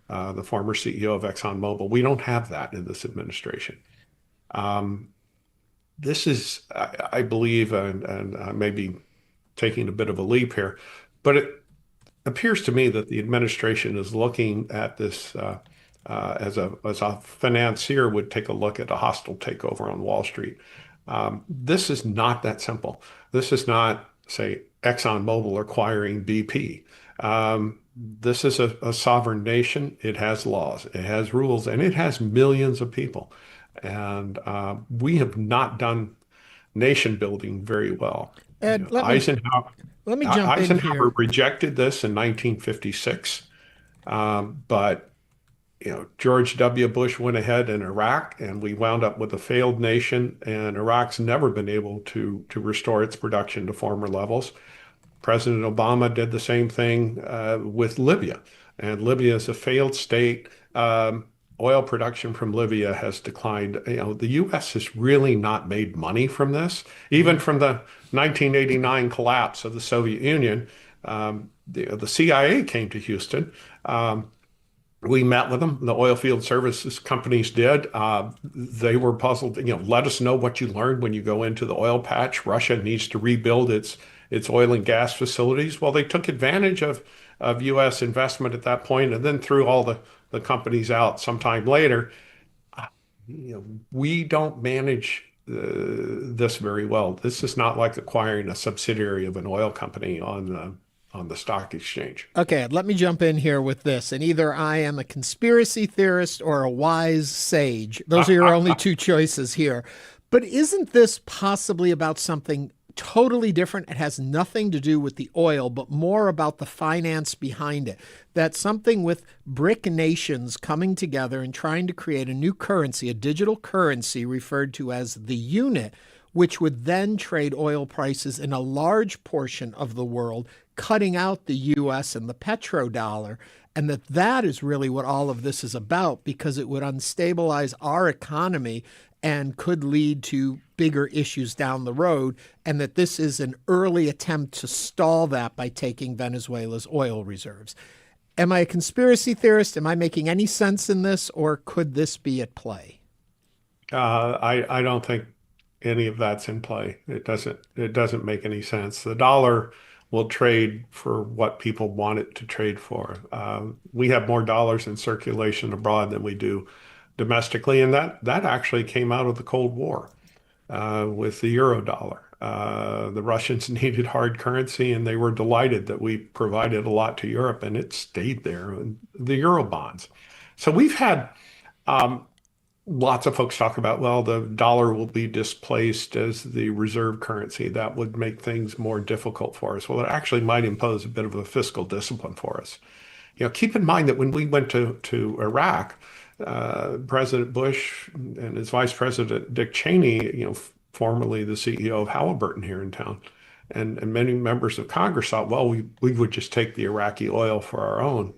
the former CEO of ExxonMobil. We don't have that in this administration. This is, I believe, and I may be taking a bit of a leap here, but it appears to me that the administration is looking at this as a financier would take a look at a hostile takeover on Wall Street. This is not that simple. This is not, say, ExxonMobil acquiring BP. This is a sovereign nation. It has laws, it has rules, and it has millions of people. And we have not done nation building very well. Ed, let me jump Eisenhower in here. rejected this in 1956, but George W. Bush went ahead in Iraq, and we wound up with a failed nation, and Iraq's never been able to restore its production to former levels. President Obama did the same thing with Libya, and Libya is a failed state. Oil production from Libya has declined. The U.S. has really not made money from this. Even from the 1989 collapse of the Soviet Union, the CIA came to Houston. We met with them. The oil field services companies did. They were puzzled. Let us know what you learned when you go into the oil patch. Russia needs to rebuild its oil and gas facilities. Well, they took advantage of U.S. investment at that point and then threw all the companies out sometime later. We don't manage this very well. This is not like acquiring a subsidiary of an oil company on the stock exchange. Okay, let me jump in here with this. And either I am a conspiracy theorist or a wise sage. Those are your only two choices here. But isn't this possibly about something totally different? It has nothing to do with the oil, but more about the finance behind it. That's something with BRIC nations coming together and trying to create a new currency, a digital currency referred to as the unit, which would then trade oil prices in a large portion of the world, cutting out the U.S. and the petrodollar, and that is really what all of this is about, because it would unstabilize our economy and could lead to bigger issues down the road, and that this is an early attempt to stall that by taking Venezuela's oil reserves. Am I a conspiracy theorist? Am I making any sense in this, or could this be at play? I don't think any of that's in play. It doesn't make any sense. The dollar will trade for what people want it to trade for. We have more dollars in circulation abroad than we do domestically, and that actually came out of the Cold War with the euro dollar. The Russians needed hard currency, and they were delighted that we provided a lot to Europe, and it stayed there, the euro bonds. So we've had lots of folks talk about, well, the dollar will be displaced as the reserve currency. That would make things more difficult for us. Well, it actually might impose a bit of a fiscal discipline for us. Keep in mind that when we went to Iraq, President Bush and his Vice President Dick Cheney, formerly the CEO of Halliburton here in town, and many members of Congress thought, well, we would just take the Iraqi oil for our own.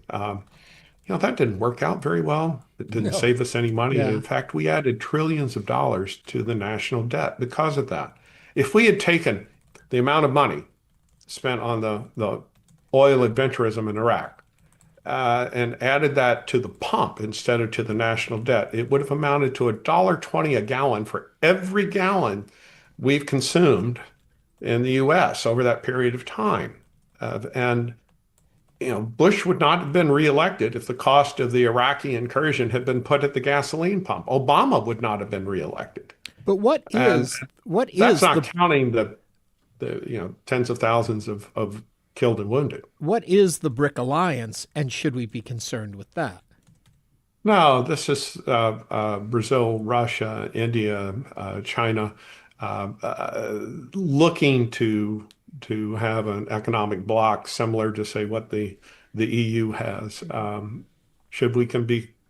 That didn't work out very well. It didn't save us any money. Yeah. In fact, we added trillions of dollars to the national debt because of that. If we had taken the amount of money spent on the oil adventurism in Iraq and added that to the pump instead of to the national debt, it would have amounted to $1.20 a gallon for every gallon we've consumed in the U.S. over that period of time. Bush would not have been reelected if the cost of the Iraqi incursion had been put at the gasoline pump. Obama would not have been reelected. But that's not counting the tens of thousands of killed and wounded. What is the BRIC alliance, and should we be concerned with that? No, this is Brazil, Russia, India, China, looking to have an economic bloc similar to, say, what the EU has. Should we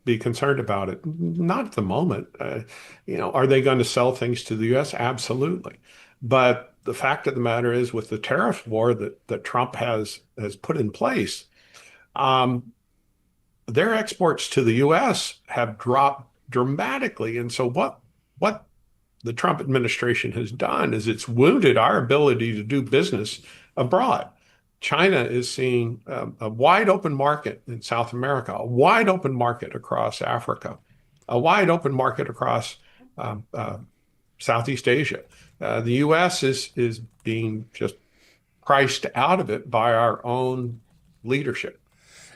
be concerned about it? Not at the moment. Are they going to sell things to the U.S.? Absolutely. But the fact of the matter is, with the tariff war that Trump has put in place, their exports to the U.S. have dropped dramatically. And so what the Trump administration has done is it's wounded our ability to do business abroad. China is seeing a wide open market in South America, a wide open market across Africa, a wide open market across Southeast Asia. The U.S. is being just priced out of it by our own leadership.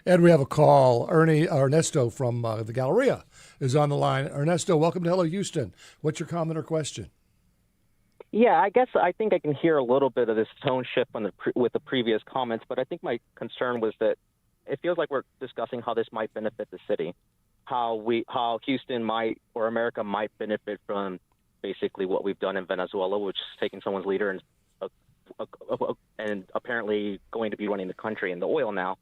And we have a call. Ernesto from the Galleria is on the line. Ernesto, welcome to Hello Houston. What's your comment or question? Yeah, I think I can hear a little bit of this tone shift with the previous comments, but I think my concern was that it feels like we're discussing how this might benefit the city, how Houston might, or America might benefit from basically what we've done in Venezuela, which is taking someone's leader and apparently going to be running the country in the oil now.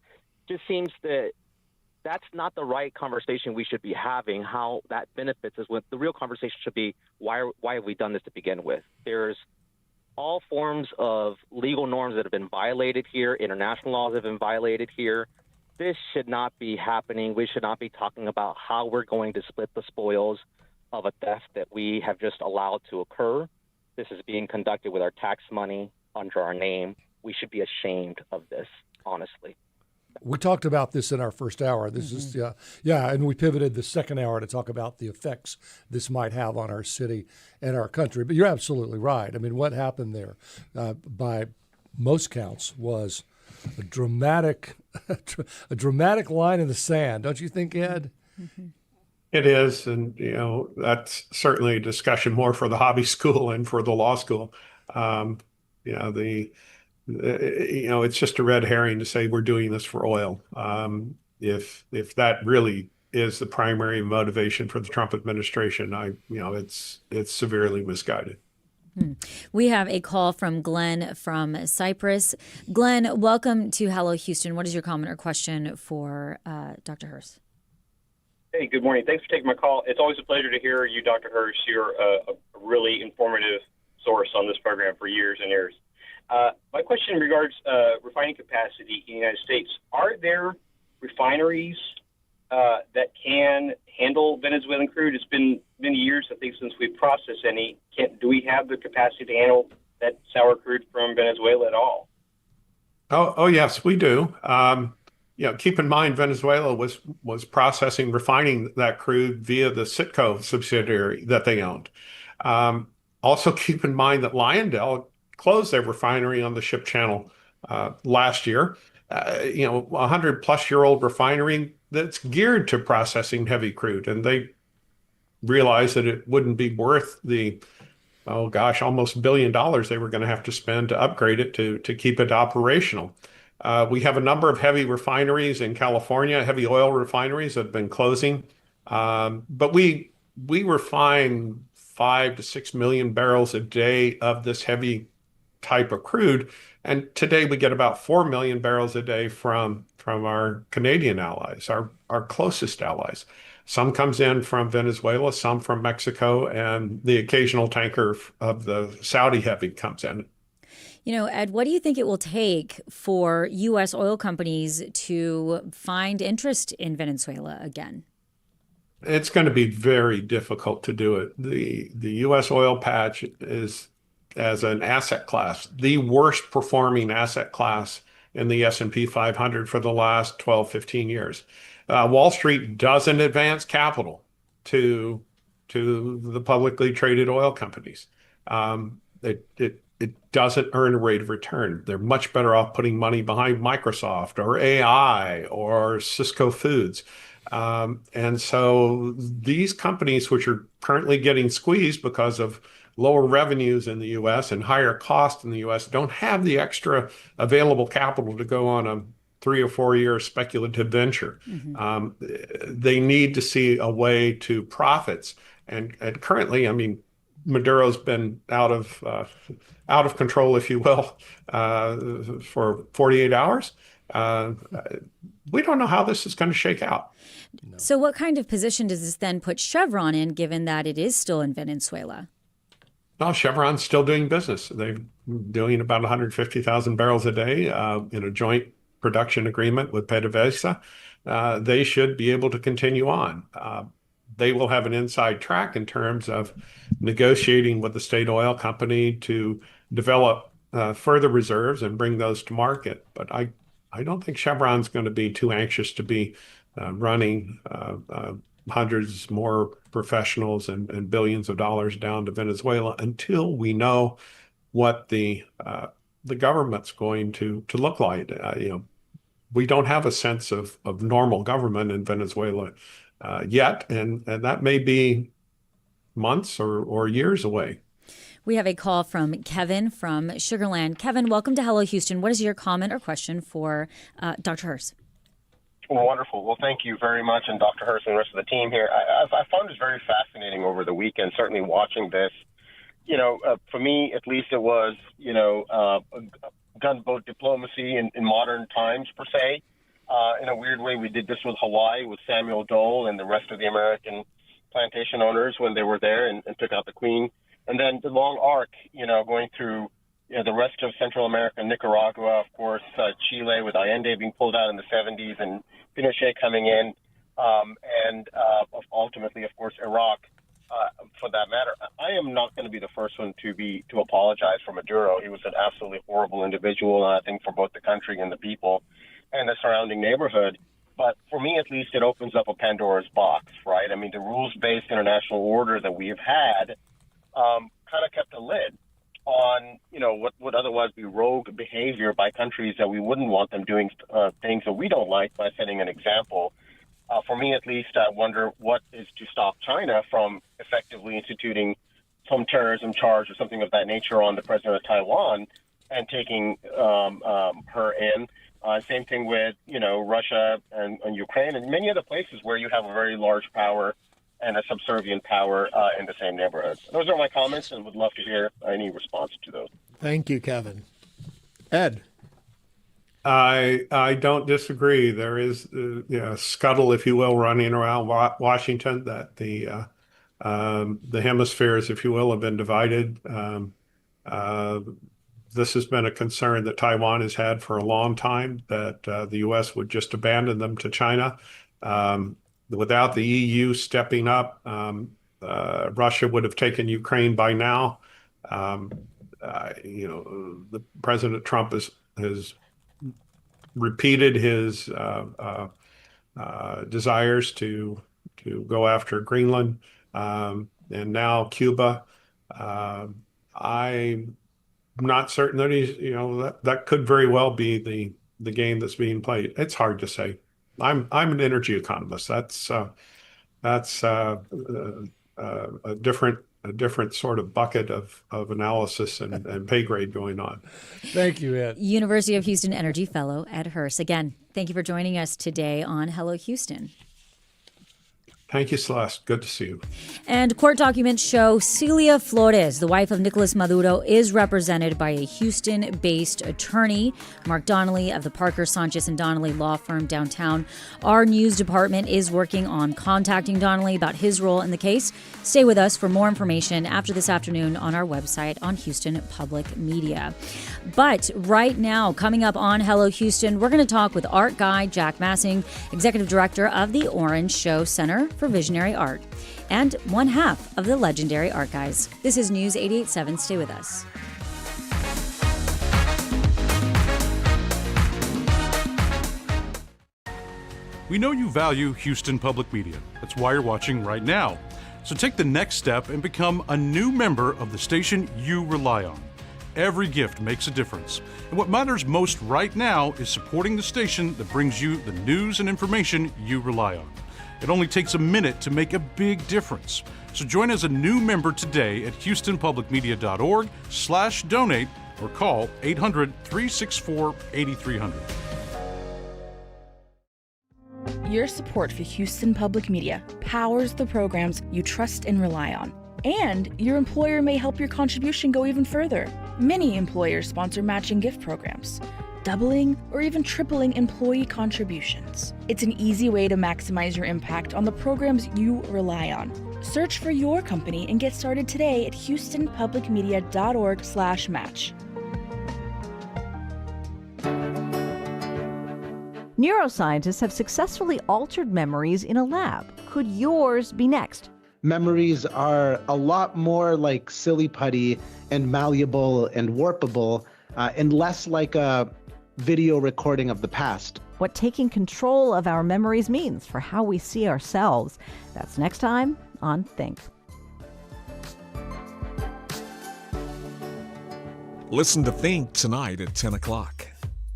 Just seems that that's not the right conversation we should be having. How that benefits is when the real conversation should be, why have we done this to begin with? There's all forms of legal norms that have been violated here. International laws have been violated here. This should not be happening. We should not be talking about how we're going to split the spoils of a theft that we have just allowed to occur. This is being conducted with our tax money under our name. We should be ashamed of this, honestly. We talked about this in our first hour. This is, and we pivoted the second hour to talk about the effects this might have on our city and our country. But you're absolutely right. I mean, what happened there, by most counts, was a dramatic line in the sand. Don't you think, Ed? Mm-hmm. It is, and that's certainly a discussion more for the hobby school and for the law school. It's just a red herring to say we're doing this for oil. If that really is the primary motivation for the Trump administration, it's severely misguided. We have a call from Glenn from Cyprus. Glenn, welcome to Hello Houston. What is your comment or question for Dr. Hurst? Hey, good morning. Thanks for taking my call. It's always a pleasure to hear you, Dr. Hurst. You're a really informative source on this program for years and years. My question regards refining capacity in the United States. Are there refineries that can handle Venezuelan crude? It's been many years, I think, since we've processed any. Do we have the capacity to handle that sour crude from Venezuela at all? Oh yes, we do. Keep in mind, Venezuela was processing, refining that crude via the Citgo subsidiary that they owned. Also, keep in mind that Lyondell closed their refinery on the ship channel last year. 100-plus-year-old refinery that's geared to processing heavy crude, and they realized that it wouldn't be worth the almost $1 billion they were going to have to spend to upgrade it to keep it operational. We have a number of heavy refineries in California, heavy oil refineries that have been closing. But we refine 5 to 6 million barrels a day of this heavy type of crude. And today we get about 4 million barrels a day from our Canadian allies, our closest allies. Some comes in from Venezuela, some from Mexico, and the occasional tanker of the Saudi heavy comes in. Ed, what do you think it will take for U.S. oil companies to find interest in Venezuela again? It's going to be very difficult to do it. The U.S. oil patch is, as an asset class, the worst performing asset class in the S&P 500 for the last 12, 15 years. Wall Street doesn't advance capital to the publicly traded oil companies. It doesn't earn a rate of return. They're much better off putting money behind Microsoft or AI or Cisco Foods. And so these companies, which are currently getting squeezed because of lower revenues in the U.S. and higher costs in the U.S., don't have the extra available capital to go on a 3 or 4 year speculative venture. They need to see a way to profits. And currently, I mean, Maduro's been out of control, if you will, for 48 hours. We don't know how this is going to shake out. So what kind of position does this then put Chevron in, given that it is still in Venezuela? Well, Chevron's still doing business. They're doing about 150,000 barrels a day in a joint production agreement with PDVSA. They should be able to continue on. They will have an inside track in terms of negotiating with the state oil company to develop further reserves and bring those to market. But I don't think Chevron's going to be too anxious to be running hundreds more professionals and billions of dollars down to Venezuela until we know what the government's going to look like. We don't have a sense of normal government in Venezuela yet, and that may be months or years away. We have a call from Kevin from Sugarland. Kevin, welcome to Hello Houston. What is your comment or question for Dr. Hurst? Well, wonderful. Well, thank you very much, and Dr. Hurst and the rest of the team here. I found this very fascinating over the weekend, certainly watching this. For me, at least, it was, gunboat diplomacy in modern times, per se. In a weird way, we did this with Hawaii, with Samuel Dole and the rest of the American plantation owners when they were there and took out the Queen. And then the long arc, going through the rest of Central America, Nicaragua, of course, Chile with Allende being pulled out in the 70s and Pinochet coming in, and ultimately, of course, Iraq, for that matter. I am not going to be the first one to apologize for Maduro. He was an absolutely horrible individual, I think, for both the country and the people and the surrounding neighborhood. But for me, at least, it opens up a Pandora's box, right? I mean, the rules-based international order that we have had kind of kept a lid on, what would otherwise be rogue behavior by countries that we wouldn't want them doing things that we don't like by setting an example. For me, at least, I wonder what is to stop China from effectively instituting some terrorism charge or something of that nature on the president of Taiwan and taking her in. Same thing with, Russia and Ukraine and many other places where you have a very large power and a subservient power in the same neighborhoods. Those are my comments, and would love to hear any response to those. Thank you, Kevin. Ed? I don't disagree. There is a scuttle, if you will, running around Washington that the hemispheres, if you will, have been divided. This has been a concern that Taiwan has had for a long time, that the U.S. would just abandon them to China. Without the EU stepping up, Russia would have taken Ukraine by now. The President Trump has repeated his desires to go after Greenland and now Cuba. I'm not certain that he's, that could very well be the game that's being played. It's hard to say. I'm an energy economist. That's a different sort of bucket of analysis and pay grade going on. Thank you, Ed. University of Houston Energy Fellow, Ed Hurst. Again, thank you for joining us today on Hello Houston. Thank you, Celeste. Good to see you. And court documents show Celia Flores, the wife of Nicolás Maduro, is represented by a Houston-based attorney, Mark Donnelly of the Parker, Sanchez & Donnelly law firm downtown. Our news department is working on contacting Donnelly about his role in the case. Stay with us for more information after this afternoon on our website on Houston Public Media. But right now, coming up on Hello Houston, we're going to talk with art guide Jack Massing, executive director of the Orange Show Center for Visionary Art, and one half of the legendary Art Guys. This is News 88.7. Stay with us. We know you value Houston Public Media. That's why you're watching right now. So take the next step and become a new member of the station you rely on. Every gift makes a difference. And what matters most right now is supporting the station that brings you the news and information you rely on. It only takes a minute to make a big difference. So join as a new member today at houstonpublicmedia.org/donate or call 800-364-8300. Your support for Houston Public Media powers the programs you trust and rely on. And your employer may help your contribution go even further. Many employers sponsor matching gift programs, doubling or even tripling employee contributions. It's an easy way to maximize your impact on the programs you rely on. Search for your company and get started today at houstonpublicmedia.org/match. Neuroscientists have successfully altered memories in a lab. Could yours be next? Memories are a lot more like silly putty and malleable and warpable and less like a video recording of the past. What taking control of our memories means for how we see ourselves. That's next time on Think. Listen to Think tonight at 10 o'clock.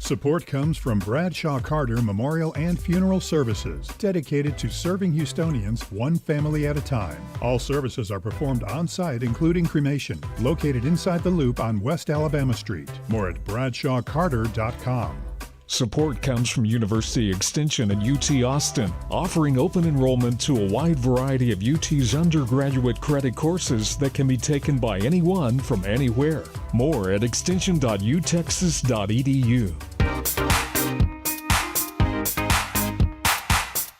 Support comes from Bradshaw Carter Memorial and Funeral Services, dedicated to serving Houstonians one family at a time. All services are performed on-site, including cremation, located inside the Loop on West Alabama Street. More at bradshawcarter.com. Support comes from University Extension at UT Austin, offering open enrollment to a wide variety of UT's undergraduate credit courses that can be taken by anyone from anywhere. More at extension.utexas.edu.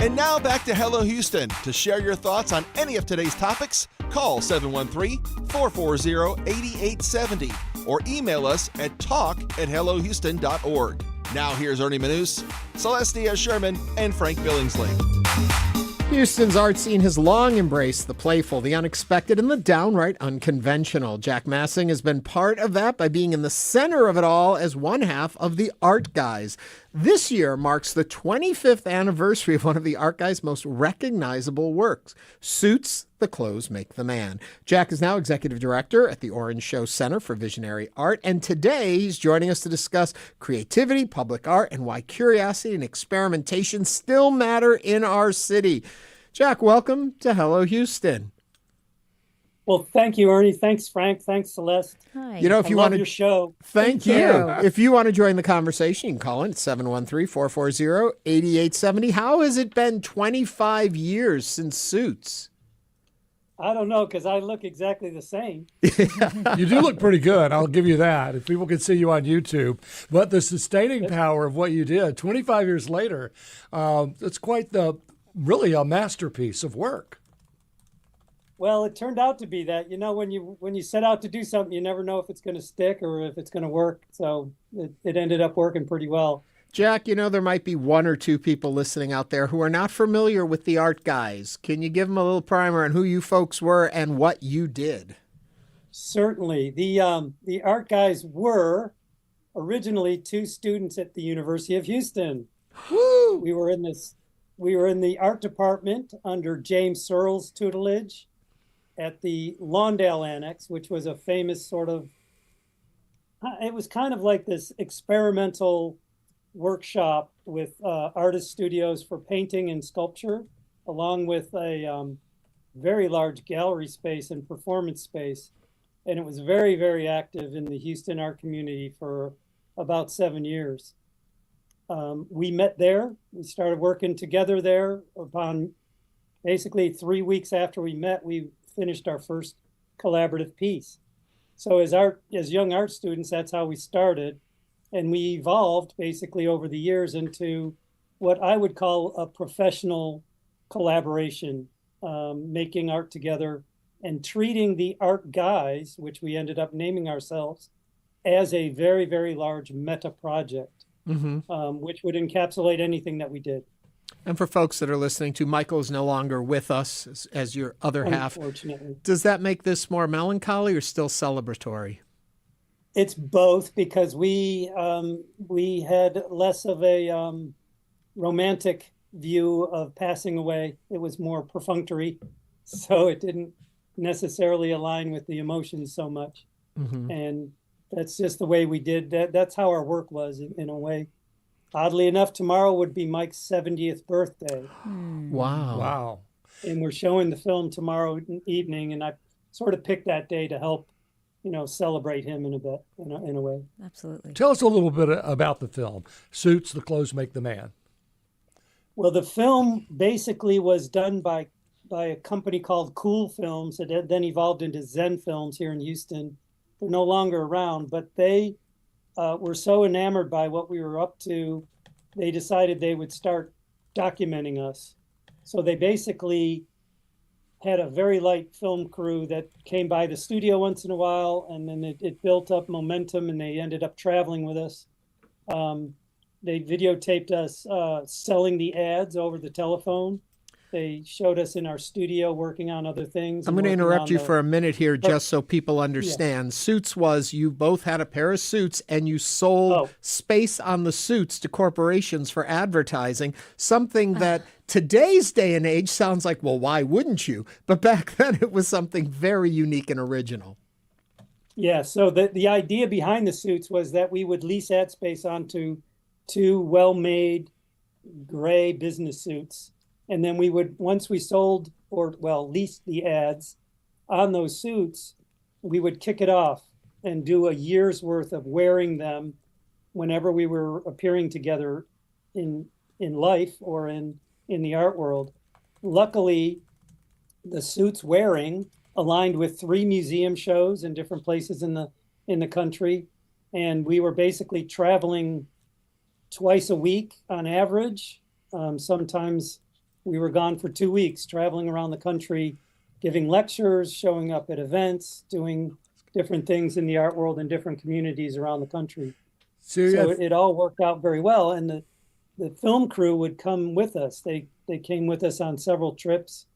And now back to Hello Houston. To share your thoughts on any of today's topics, call 713-440-8870 or email us at talk@hellohouston.org. Now here's Ernie Manous, Celestia Sherman, and Frank Billingsley. Houston's art scene has long embraced the playful, the unexpected, and the downright unconventional. Jack Massing has been part of that by being in the center of it all as one half of the Art Guys. This year marks the 25th anniversary of one of the Art Guys' most recognizable works, Suits, The Clothes Make the Man. Jack is now executive director at the Orange Show Center for Visionary Art, and today he's joining us to discuss creativity, public art, and why curiosity and experimentation still matter in our city. Jack, welcome to Hello Houston. Well, thank you, Ernie. Thanks, Frank. Thanks, Celeste. Hi. You know, if you want your show. Thank you. If you want to join the conversation, you can call in at 713-440-8870. How has it been 25 years since Suits? I don't know, because I look exactly the same. You do look pretty good. I'll give you that. If people could see you on YouTube. But the sustaining power of what you did 25 years later, it's quite really a masterpiece of work. Well, it turned out to be that. When you set out to do something, you never know if it's going to stick or if it's going to work. So it ended up working pretty well. Jack, there might be one or two people listening out there who are not familiar with the Art Guys. Can you give them a little primer on who you folks were and what you did? Certainly. The Art Guys were originally two students at the University of Houston. Woo! We were in the art department under James Searle's tutelage at the Lawndale Annex, which was a famous it was kind of like this experimental workshop with artist studios for painting and sculpture, along with a very large gallery space and performance space. And it was very, very active in the Houston art community for about 7 years. We met there. We started working together there. Upon basically 3 weeks after we met, we finished our first collaborative piece. So as young art students, that's how we started. And we evolved basically over the years into what I would call a professional collaboration, making art together and treating the Art Guys, which we ended up naming ourselves, as a very, very large meta project, which would encapsulate anything that we did. And for folks that are listening to, Michael is no longer with us as your other half. Unfortunately. Does that make this more melancholy or still celebratory? It's both, because we had less of a romantic view of passing away. It was more perfunctory, so it didn't necessarily align with the emotions so much. And that's just the way we did that. That's how our work was in a way. Oddly enough, tomorrow would be Mike's 70th birthday. Wow. And we're showing the film tomorrow evening, and I sort of picked that day to help celebrate him in a way. Absolutely. Tell us a little bit about the film. Suits, the clothes make the man. Well, the film basically was done by a company called Cool Films. It then evolved into Zen Films here in Houston. They're no longer around, but they were so enamored by what we were up to, they decided they would start documenting us. So they basically had a very light film crew that came by the studio once in a while, and then it built up momentum, and they ended up traveling with us. They videotaped us selling the ads over the telephone. They showed us in our studio working on other things. I'm going to interrupt you for a minute here just so people understand. Yeah. Suits was you both had a pair of suits and you sold space on the suits to corporations for advertising, something that today's day and age sounds like, well, why wouldn't you? But back then it was something very unique and original. Yeah, so the idea behind the suits was that we would lease ad space onto two well-made gray business suits. And then we would, once we sold leased the ads on those suits, we would kick it off and do a year's worth of wearing them whenever we were appearing together in life or in the art world. Luckily, the suits wearing aligned with 3 museum shows in different places in the country. And we were basically traveling twice a week on average. Sometimes we were gone for 2 weeks, traveling around the country, giving lectures, showing up at events, doing different things in the art world in different communities around the country. So it all worked out very well. And the film crew would come with us. They came with us on several trips,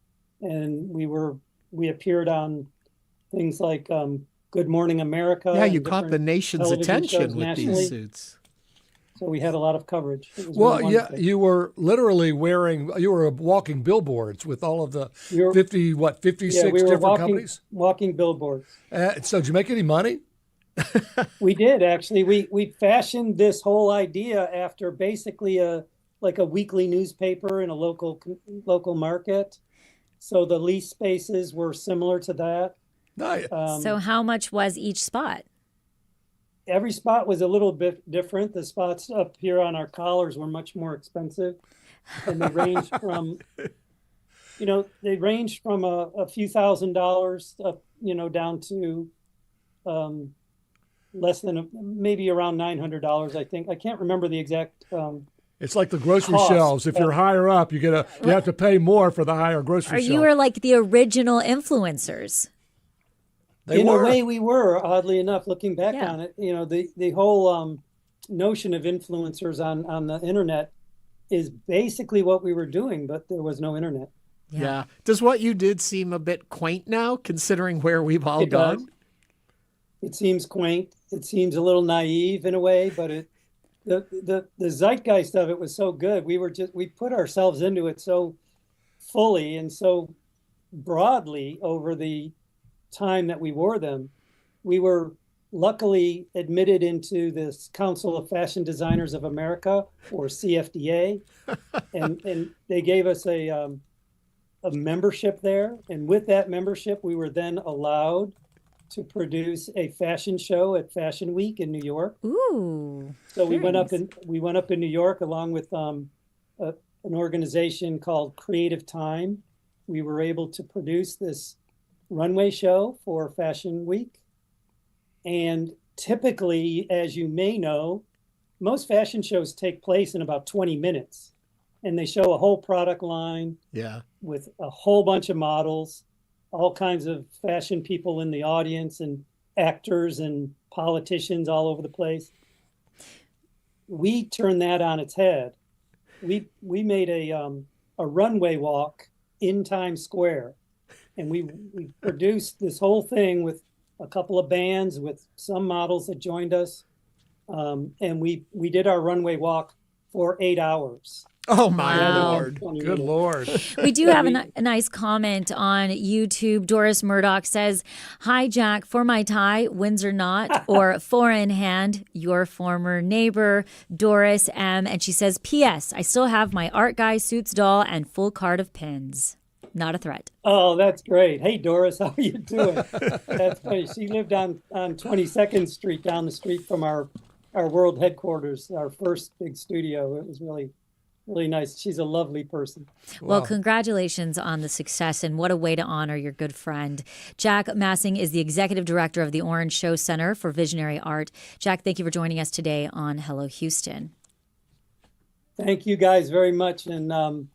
and we appeared on things like Good Morning America. Yeah, you caught the nation's attention with these suits. So we had a lot of coverage. Well, yeah, you were literally you were walking billboards with all of the 56 different companies? Walking billboards. So did you make any money? We did, actually. We fashioned this whole idea after basically a weekly newspaper in a local market. So the lease spaces were similar to that. Nice. So how much was each spot? Every spot was a little bit different. The spots up here on our collars were much more expensive, and they ranged from, a few $1,000s up, down to less than maybe around $900. I think I can't remember the exact. It's like the grocery cost. shelves. If you're higher up, you have to pay more for the higher grocery shelf. You were like the original influencers. In a way, we were, oddly enough, looking back on it. The whole notion of influencers on the internet is basically what we were doing, but there was no internet. Yeah. Does what you did seem a bit quaint now, considering where we've all gone? Does. It seems quaint. It seems a little naive in a way, but the zeitgeist of it was so good. We put ourselves into it so fully and so broadly over the time that we wore them. We were luckily admitted into this Council of Fashion Designers of America, or CFDA, and they gave us a membership there. And with that membership, we were then allowed to produce a fashion show at Fashion Week in New York. Ooh! So we went up in New York along with an organization called Creative Time. We were able to produce this runway show for Fashion Week. And typically, as you may know, most fashion shows take place in about 20 minutes. And they show a whole product line with a whole bunch of models, all kinds of fashion people in the audience, and actors and politicians all over the place. We turned that on its head. We made a runway walk in Times Square, and we produced this whole thing with a couple of bands, with some models that joined us, and we did our runway walk for 8 hours. Oh, my Lord. Good Lord. We do have a nice comment on YouTube. Doris Murdoch says, "Hi, Jack. For my tie, Windsor knot, or four in hand, your former neighbor, Doris M." And she says, "P.S. I still have my art guy suits doll and full card of pins." Not a threat. Oh, that's great. Hey, Doris, how are you doing? That's funny. She lived on 22nd Street, down the street from our world headquarters, our first big studio. It was really nice. She's a lovely person. Well, congratulations on the success, and what a way to honor your good friend. Jack Massing is the executive director of the Orange Show Center for Visionary Art. Jack, thank you for joining us today on Hello Houston. Thank you guys very much, and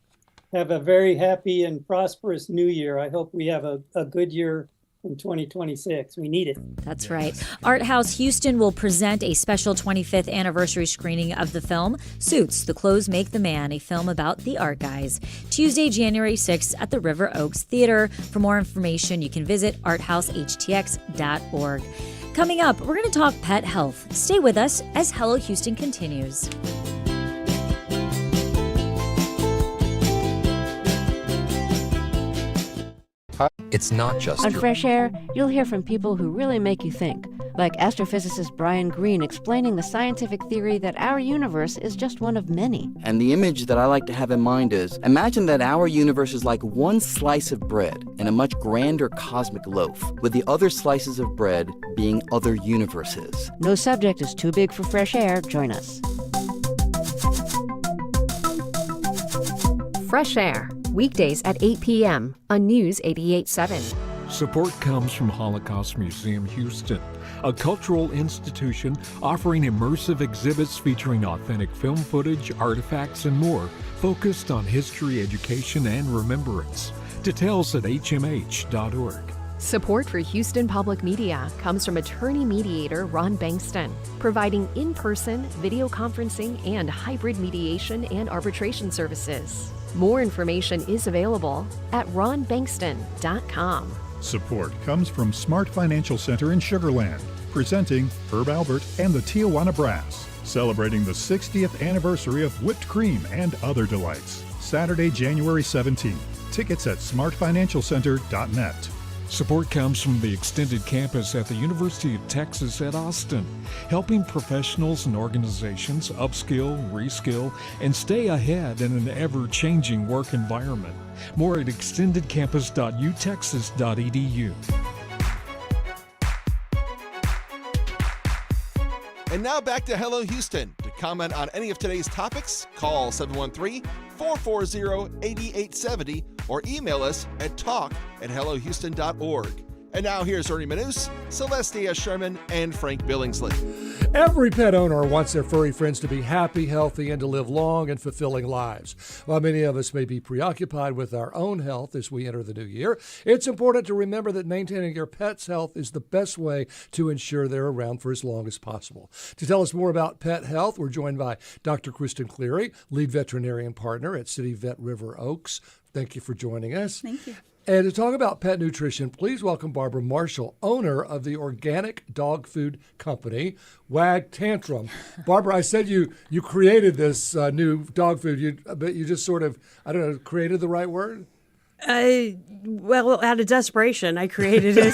have a very happy and prosperous new year. I hope we have a good year in 2026. We need it. That's right. Art House Houston will present a special 25th anniversary screening of the film Suits, The Clothes Make the Man, a film about the art guys, Tuesday, January 6th at the River Oaks Theater. For more information, you can visit arthousehtx.org. Coming up, we're going to talk pet health. Stay with us as Hello Houston continues. It's not just on Fresh Air, you'll hear from people who really make you think, like astrophysicist Brian Greene explaining the scientific theory that our universe is just one of many. And the image that I like to have in mind is, imagine that our universe is like one slice of bread in a much grander cosmic loaf, with the other slices of bread being other universes. No subject is too big for Fresh Air. Join us. Fresh Air, weekdays at 8 p.m. on News 88.7. Support comes from Holocaust Museum Houston, a cultural institution offering immersive exhibits featuring authentic film footage, artifacts, and more, focused on history, education, and remembrance. Details at hmh.org. Support for Houston Public Media comes from attorney mediator Ron Bankston, providing in-person, video conferencing, and hybrid mediation and arbitration services. More information is available at ronbankston.com. Support comes from Smart Financial Center in Sugar Land, presenting Herb Albert and the Tijuana Brass, celebrating the 60th anniversary of whipped cream and other delights. Saturday, January 17th. Tickets at smartfinancialcenter.net. Support comes from the extended campus at the University of Texas at Austin, helping professionals and organizations upskill, reskill, and stay ahead in an ever-changing work environment. More at extendedcampus.utexas.edu. And now back to Hello Houston. To comment on any of today's topics, call 713-440-8870 or email us at talk@hellohouston.org. And now here's Ernie Manus, Celestia Sherman, and Frank Billingsley. Every pet owner wants their furry friends to be happy, healthy, and to live long and fulfilling lives. While many of us may be preoccupied with our own health as we enter the new year, it's important to remember that maintaining your pet's health is the best way to ensure they're around for as long as possible. To tell us more about pet health, we're joined by Dr. Kristen Cleary, lead veterinarian partner at City Vet River Oaks. Thank you for joining us. Thank you. And to talk about pet nutrition, please welcome Barbara Marshall, owner of the organic dog food company, Wag Tantrum. Barbara, I said you created this new dog food, but you just sort of, I don't know, created the right word? Well, out of desperation, I created it.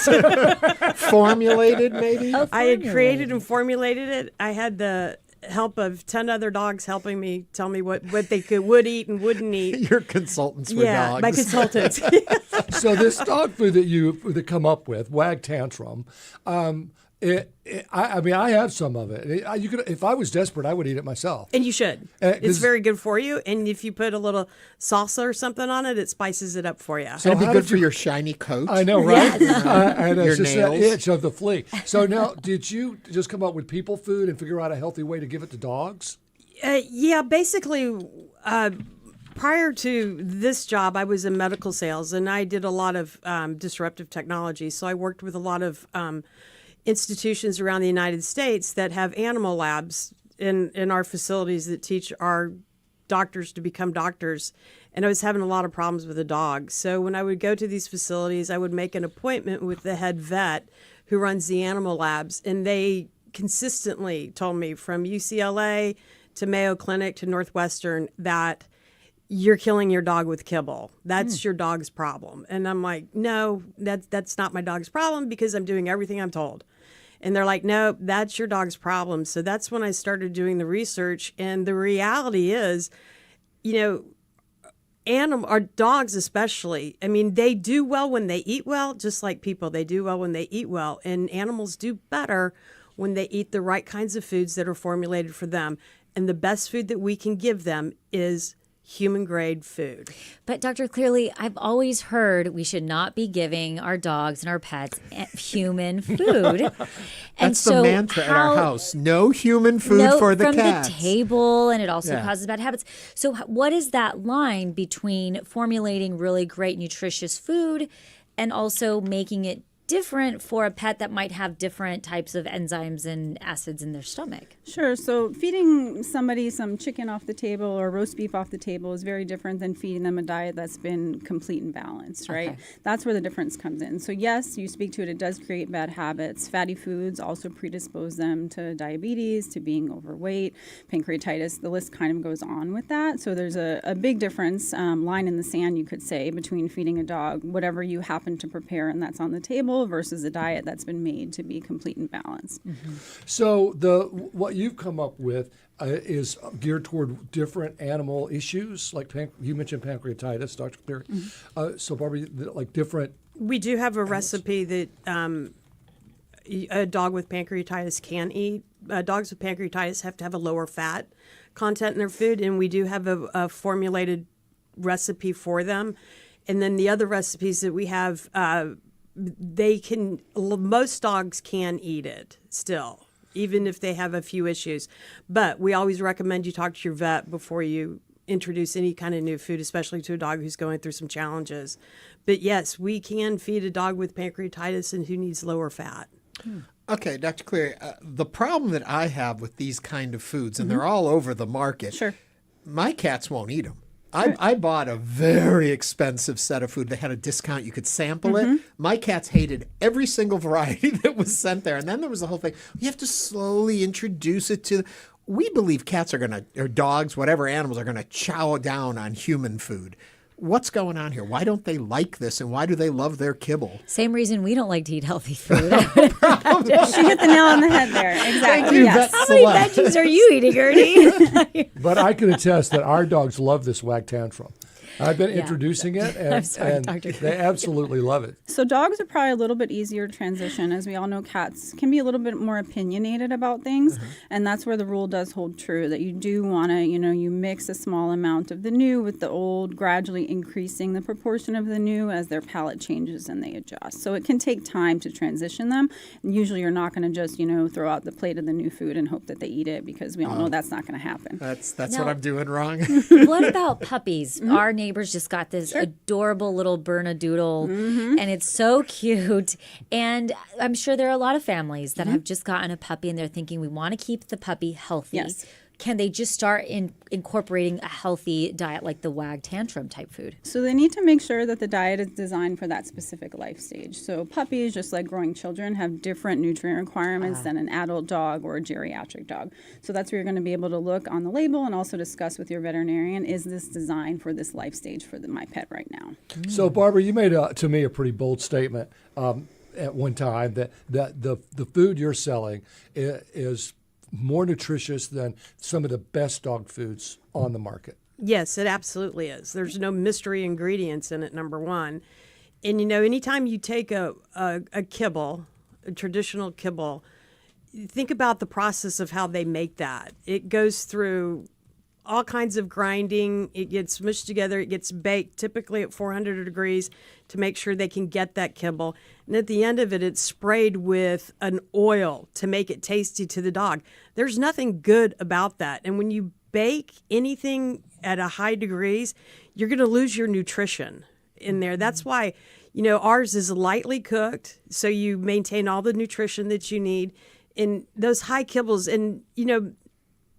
Formulated, maybe? I had created and formulated it. I had the help of 10 other dogs helping me tell me what they would eat and wouldn't eat. Your consultants were dogs. Yeah, my consultants. So this dog food that come up with, Wag Tantrum, I mean, I have some of it. If I was desperate, I would eat it myself. And you should. It's very good for you. And if you put a little salsa or something on it, it spices it up for you. So it'd be good for your shiny coat. I know, right? And your it's just nails. that itch of the flea. So now, did you just come up with people food and figure out a healthy way to give it to dogs? Yeah, basically, prior to this job, I was in medical sales, and I did a lot of disruptive technology. So I worked with a lot of institutions around the United States that have animal labs in our facilities that teach our doctors to become doctors. And I was having a lot of problems with the dogs. So when I would go to these facilities, I would make an appointment with the head vet who runs the animal labs. And they consistently told me from UCLA to Mayo Clinic to Northwestern that you're killing your dog with kibble. That's your dog's problem. And I'm like, no, that's not my dog's problem because I'm doing everything I'm told. And they're like, no, that's your dog's problem. So that's when I started doing the research. And the reality is, our dogs especially, I mean, they do well when they eat well, just like people. They do well when they eat well. And animals do better when they eat the right kinds of foods that are formulated for them. And the best food that we can give them is human grade food. But Dr. Cleary, I've always heard we should not be giving our dogs and our pets human food. That's the mantra at our house. No human food for the cats. From the table, and it also causes bad habits. So what is that line between formulating really great nutritious food and also making it different for a pet that might have different types of enzymes and acids in their stomach? Sure. So feeding somebody some chicken off the table or roast beef off the table is very different than feeding them a diet that's been complete and balanced, right? Okay. That's where the difference comes in. So yes, you speak to it. It does create bad habits. Fatty foods also predispose them to diabetes, to being overweight, pancreatitis. The list kind of goes on with that. So there's a big difference, line in the sand, you could say, between feeding a dog whatever you happen to prepare and that's on the table versus a diet that's been made to be complete and balanced. Mm-hmm. So what you've come up with is geared toward different animal issues, like you mentioned pancreatitis, Dr. Cleary. Mm-hmm. So Barbara, like different. We do have a recipe that a dog with pancreatitis can eat. Dogs with pancreatitis have to have a lower fat content in their food, and we do have a formulated recipe for them. And then the other recipes that we have, most dogs can eat it still, even if they have a few issues. But we always recommend you talk to your vet before you introduce any kind of new food, especially to a dog who's going through some challenges. But yes, we can feed a dog with pancreatitis and who needs lower fat. Okay, Dr. Cleary, the problem that I have with these kind of foods, and they're all over the market, my cats won't eat them. I bought a very expensive set of food. They had a discount. You could sample it. My cats hated every single variety that was sent there. And then there was the whole thing. You have to slowly introduce it to. We believe cats are going to, or dogs, whatever animals, are going to chow down on human food. What's going on here? Why don't they like this, and why do they love their kibble? Same reason we don't like to eat healthy food. She hit the nail on the head there. Exactly. Yes. How many veggies are you eating, Ernie? But I can attest that our dogs love this Wag Tantrum. I've been introducing it, and, I'm sorry, and Dr. they absolutely love it. So dogs are probably a little bit easier to transition. As we all know, cats can be a little bit more opinionated about things, and that's where the rule does hold true, that you do want to, you mix a small amount of the new with the old, gradually increasing the proportion of the new as their palate changes and they adjust. So it can take time to transition them. And usually you're not going to just, throw out the plate of the new food and hope that they eat it, because we all know that's not going to happen. That's No. what I'm doing wrong. What about puppies? Our neighbors just got this adorable little Bernedoodle, and it's so cute. And I'm sure there are a lot of families that have just gotten a puppy and they're thinking, we want to keep the puppy healthy. Yes. Can they just start incorporating a healthy diet like the wag tantrum type food? So they need to make sure that the diet is designed for that specific life stage. So puppies, just like growing children, have different nutrient requirements than an adult dog or a geriatric dog. So that's where you're going to be able to look on the label and also discuss with your veterinarian, is this designed for this life stage for my pet right now? So, Barbara, you made to me a pretty bold statement at one time that the food you're selling is more nutritious than some of the best dog foods on the market. Yes, it absolutely is. There's no mystery ingredients in it, number one. And, anytime you take a kibble, a traditional kibble, think about the process of how they make that. It goes through all kinds of grinding. It gets mushed together. It gets baked, typically at 400 degrees, to make sure they can get that kibble. And at the end of it, it's sprayed with an oil to make it tasty to the dog. There's nothing good about that. And when you bake anything at a high degrees, you're going to lose your nutrition in there. That's why, ours is lightly cooked, so you maintain all the nutrition that you need. And those high kibbles, and,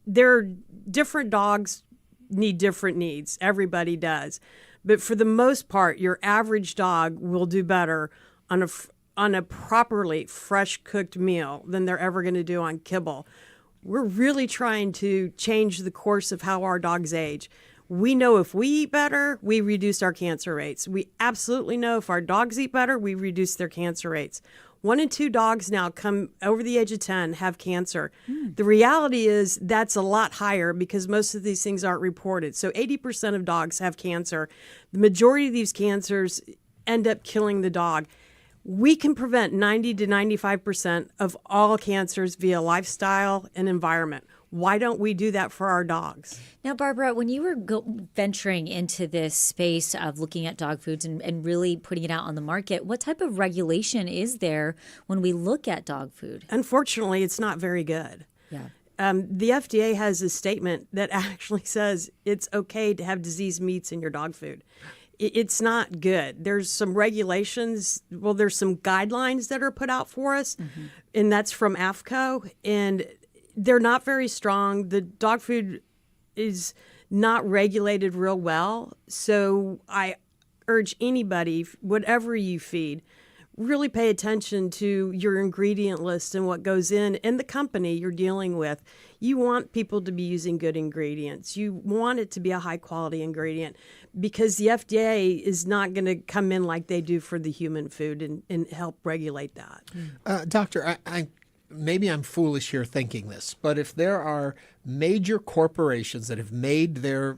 there are different dogs need different needs. Everybody does. But for the most part, your average dog will do better on a properly fresh cooked meal than they're ever going to do on kibble. We're really trying to change the course of how our dogs age. We know if we eat better, we reduce our cancer rates. We absolutely know if our dogs eat better, we reduce their cancer rates. 1 in 2 dogs now come over the age of 10 have cancer. The reality is that's a lot higher because most of these things aren't reported. So 80% of dogs have cancer. The majority of these cancers end up killing the dog. We can prevent 90 to 95% of all cancers via lifestyle and environment. Why don't we do that for our dogs? Now, Barbara, when you were venturing into this space of looking at dog foods and really putting it out on the market, what type of regulation is there when we look at dog food? Unfortunately, it's not very good. Yeah. The FDA has a statement that actually says it's okay to have diseased meats in your dog food. It's not good. There's some regulations. Well, there's some guidelines that are put out for us, and that's from AFCO, and they're not very strong. The dog food is not regulated real well. So I urge anybody, whatever you feed, really pay attention to your ingredient list and what goes in and the company you're dealing with. You want people to be using good ingredients. You want it to be a high quality ingredient, because the FDA is not going to come in like they do for the human food and help regulate that. Doctor, maybe I'm foolish here thinking this, but if there are major corporations that have made their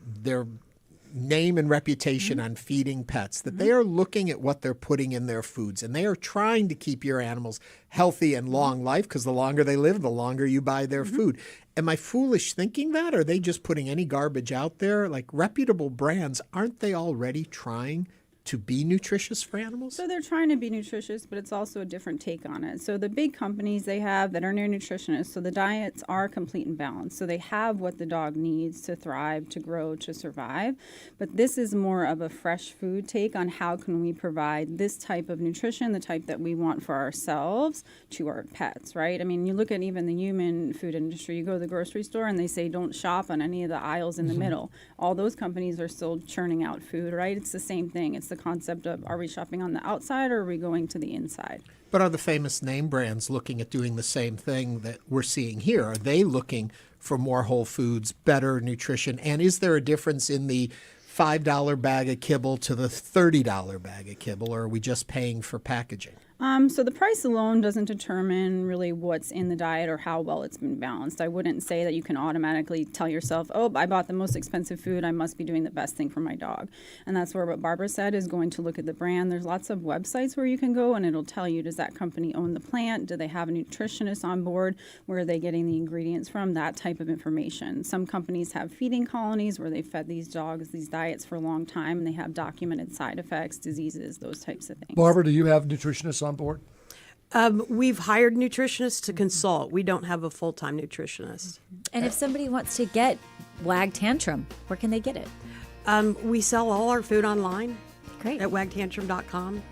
name and reputation on feeding pets, that they are looking at what they're putting in their foods, and they are trying to keep your animals healthy and long life, because the longer they live, the longer you buy their food. Am I foolish thinking that? Or are they just putting any garbage out there? Like, reputable brands, aren't they already trying to be nutritious for animals? So they're trying to be nutritious, but it's also a different take on it. So the big companies, they have veterinary nutritionists, so the diets are complete and balanced. So they have what the dog needs to thrive, to grow, to survive. But this is more of a fresh food take on how can we provide this type of nutrition, the type that we want for ourselves, to our pets, right? I mean, you look at even the human food industry, you go to the grocery store and they say don't shop on any of the aisles in the middle. All those companies are still churning out food, right? It's the same thing. It's the concept of, are we shopping on the outside or are we going to the inside? But are the famous name brands looking at doing the same thing that we're seeing here? Are they looking for more whole foods, better nutrition? And is there a difference in the $5 bag of kibble to the $30 bag of kibble, or are we just paying for packaging? So the price alone doesn't determine really what's in the diet or how well it's been balanced. I wouldn't say that you can automatically tell yourself, oh, I bought the most expensive food, I must be doing the best thing for my dog. And that's where what Barbara said is going to look at the brand. There's lots of websites where you can go and it'll tell you, does that company own the plant? Do they have a nutritionist on board? Where are they getting the ingredients from? That type of information. Some companies have feeding colonies where they fed these dogs these diets for a long time and they have documented side effects, diseases, those types of things. Barbara, do you have nutritionists on board? We've hired nutritionists to consult. We don't have a full-time nutritionist. And if somebody wants to get Wag Tantrum, where can they get it? We sell all our food online. Great. At wagtantrum.com.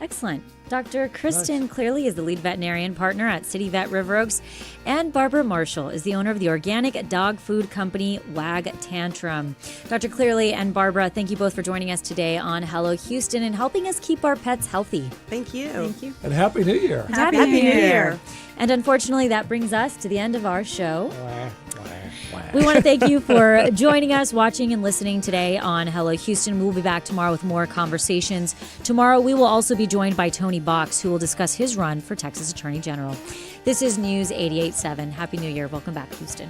Excellent. Dr. Kristen Cleary is the lead veterinarian partner at City Vet River Oaks, and Barbara Marshall is the owner of the organic dog food company Wag Tantrum. Dr. Cleary and Barbara, thank you both for joining us today on Hello Houston and helping us keep our pets healthy. Thank you. Thank you. And Happy New Year. Happy New Year. And unfortunately, that brings us to the end of our show. We want to thank you for joining us, watching, and listening today on Hello Houston. We'll be back tomorrow with more conversations. Tomorrow, we will also be joined by Tony Box, who will discuss his run for Texas Attorney General. This is News 88.7. Happy New Year. Welcome back, Houston.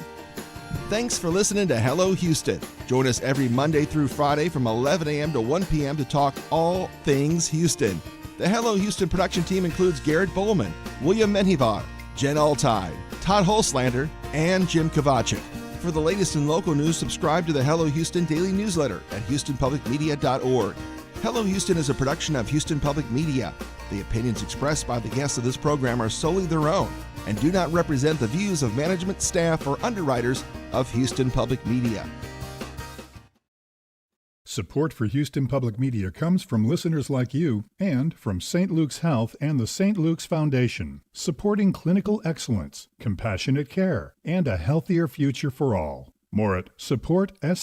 Thanks for listening to Hello Houston. Join us every Monday through Friday from 11 a.m. to 1 p.m. to talk all things Houston. The Hello Houston production team includes Garrett Bowman, William Menjivar, Jen Altide, Todd Holslander, and Jim Kovacic. For the latest in local news, subscribe to the Hello Houston daily newsletter at houstonpublicmedia.org. Hello Houston is a production of Houston Public Media. The opinions expressed by the guests of this program are solely their own and do not represent the views of management, staff, or underwriters of Houston Public Media. Support for Houston Public Media comes from listeners like you and from St. Luke's Health and the St. Luke's Foundation, supporting clinical excellence, compassionate care, and a healthier future for all. More at supportslh.org.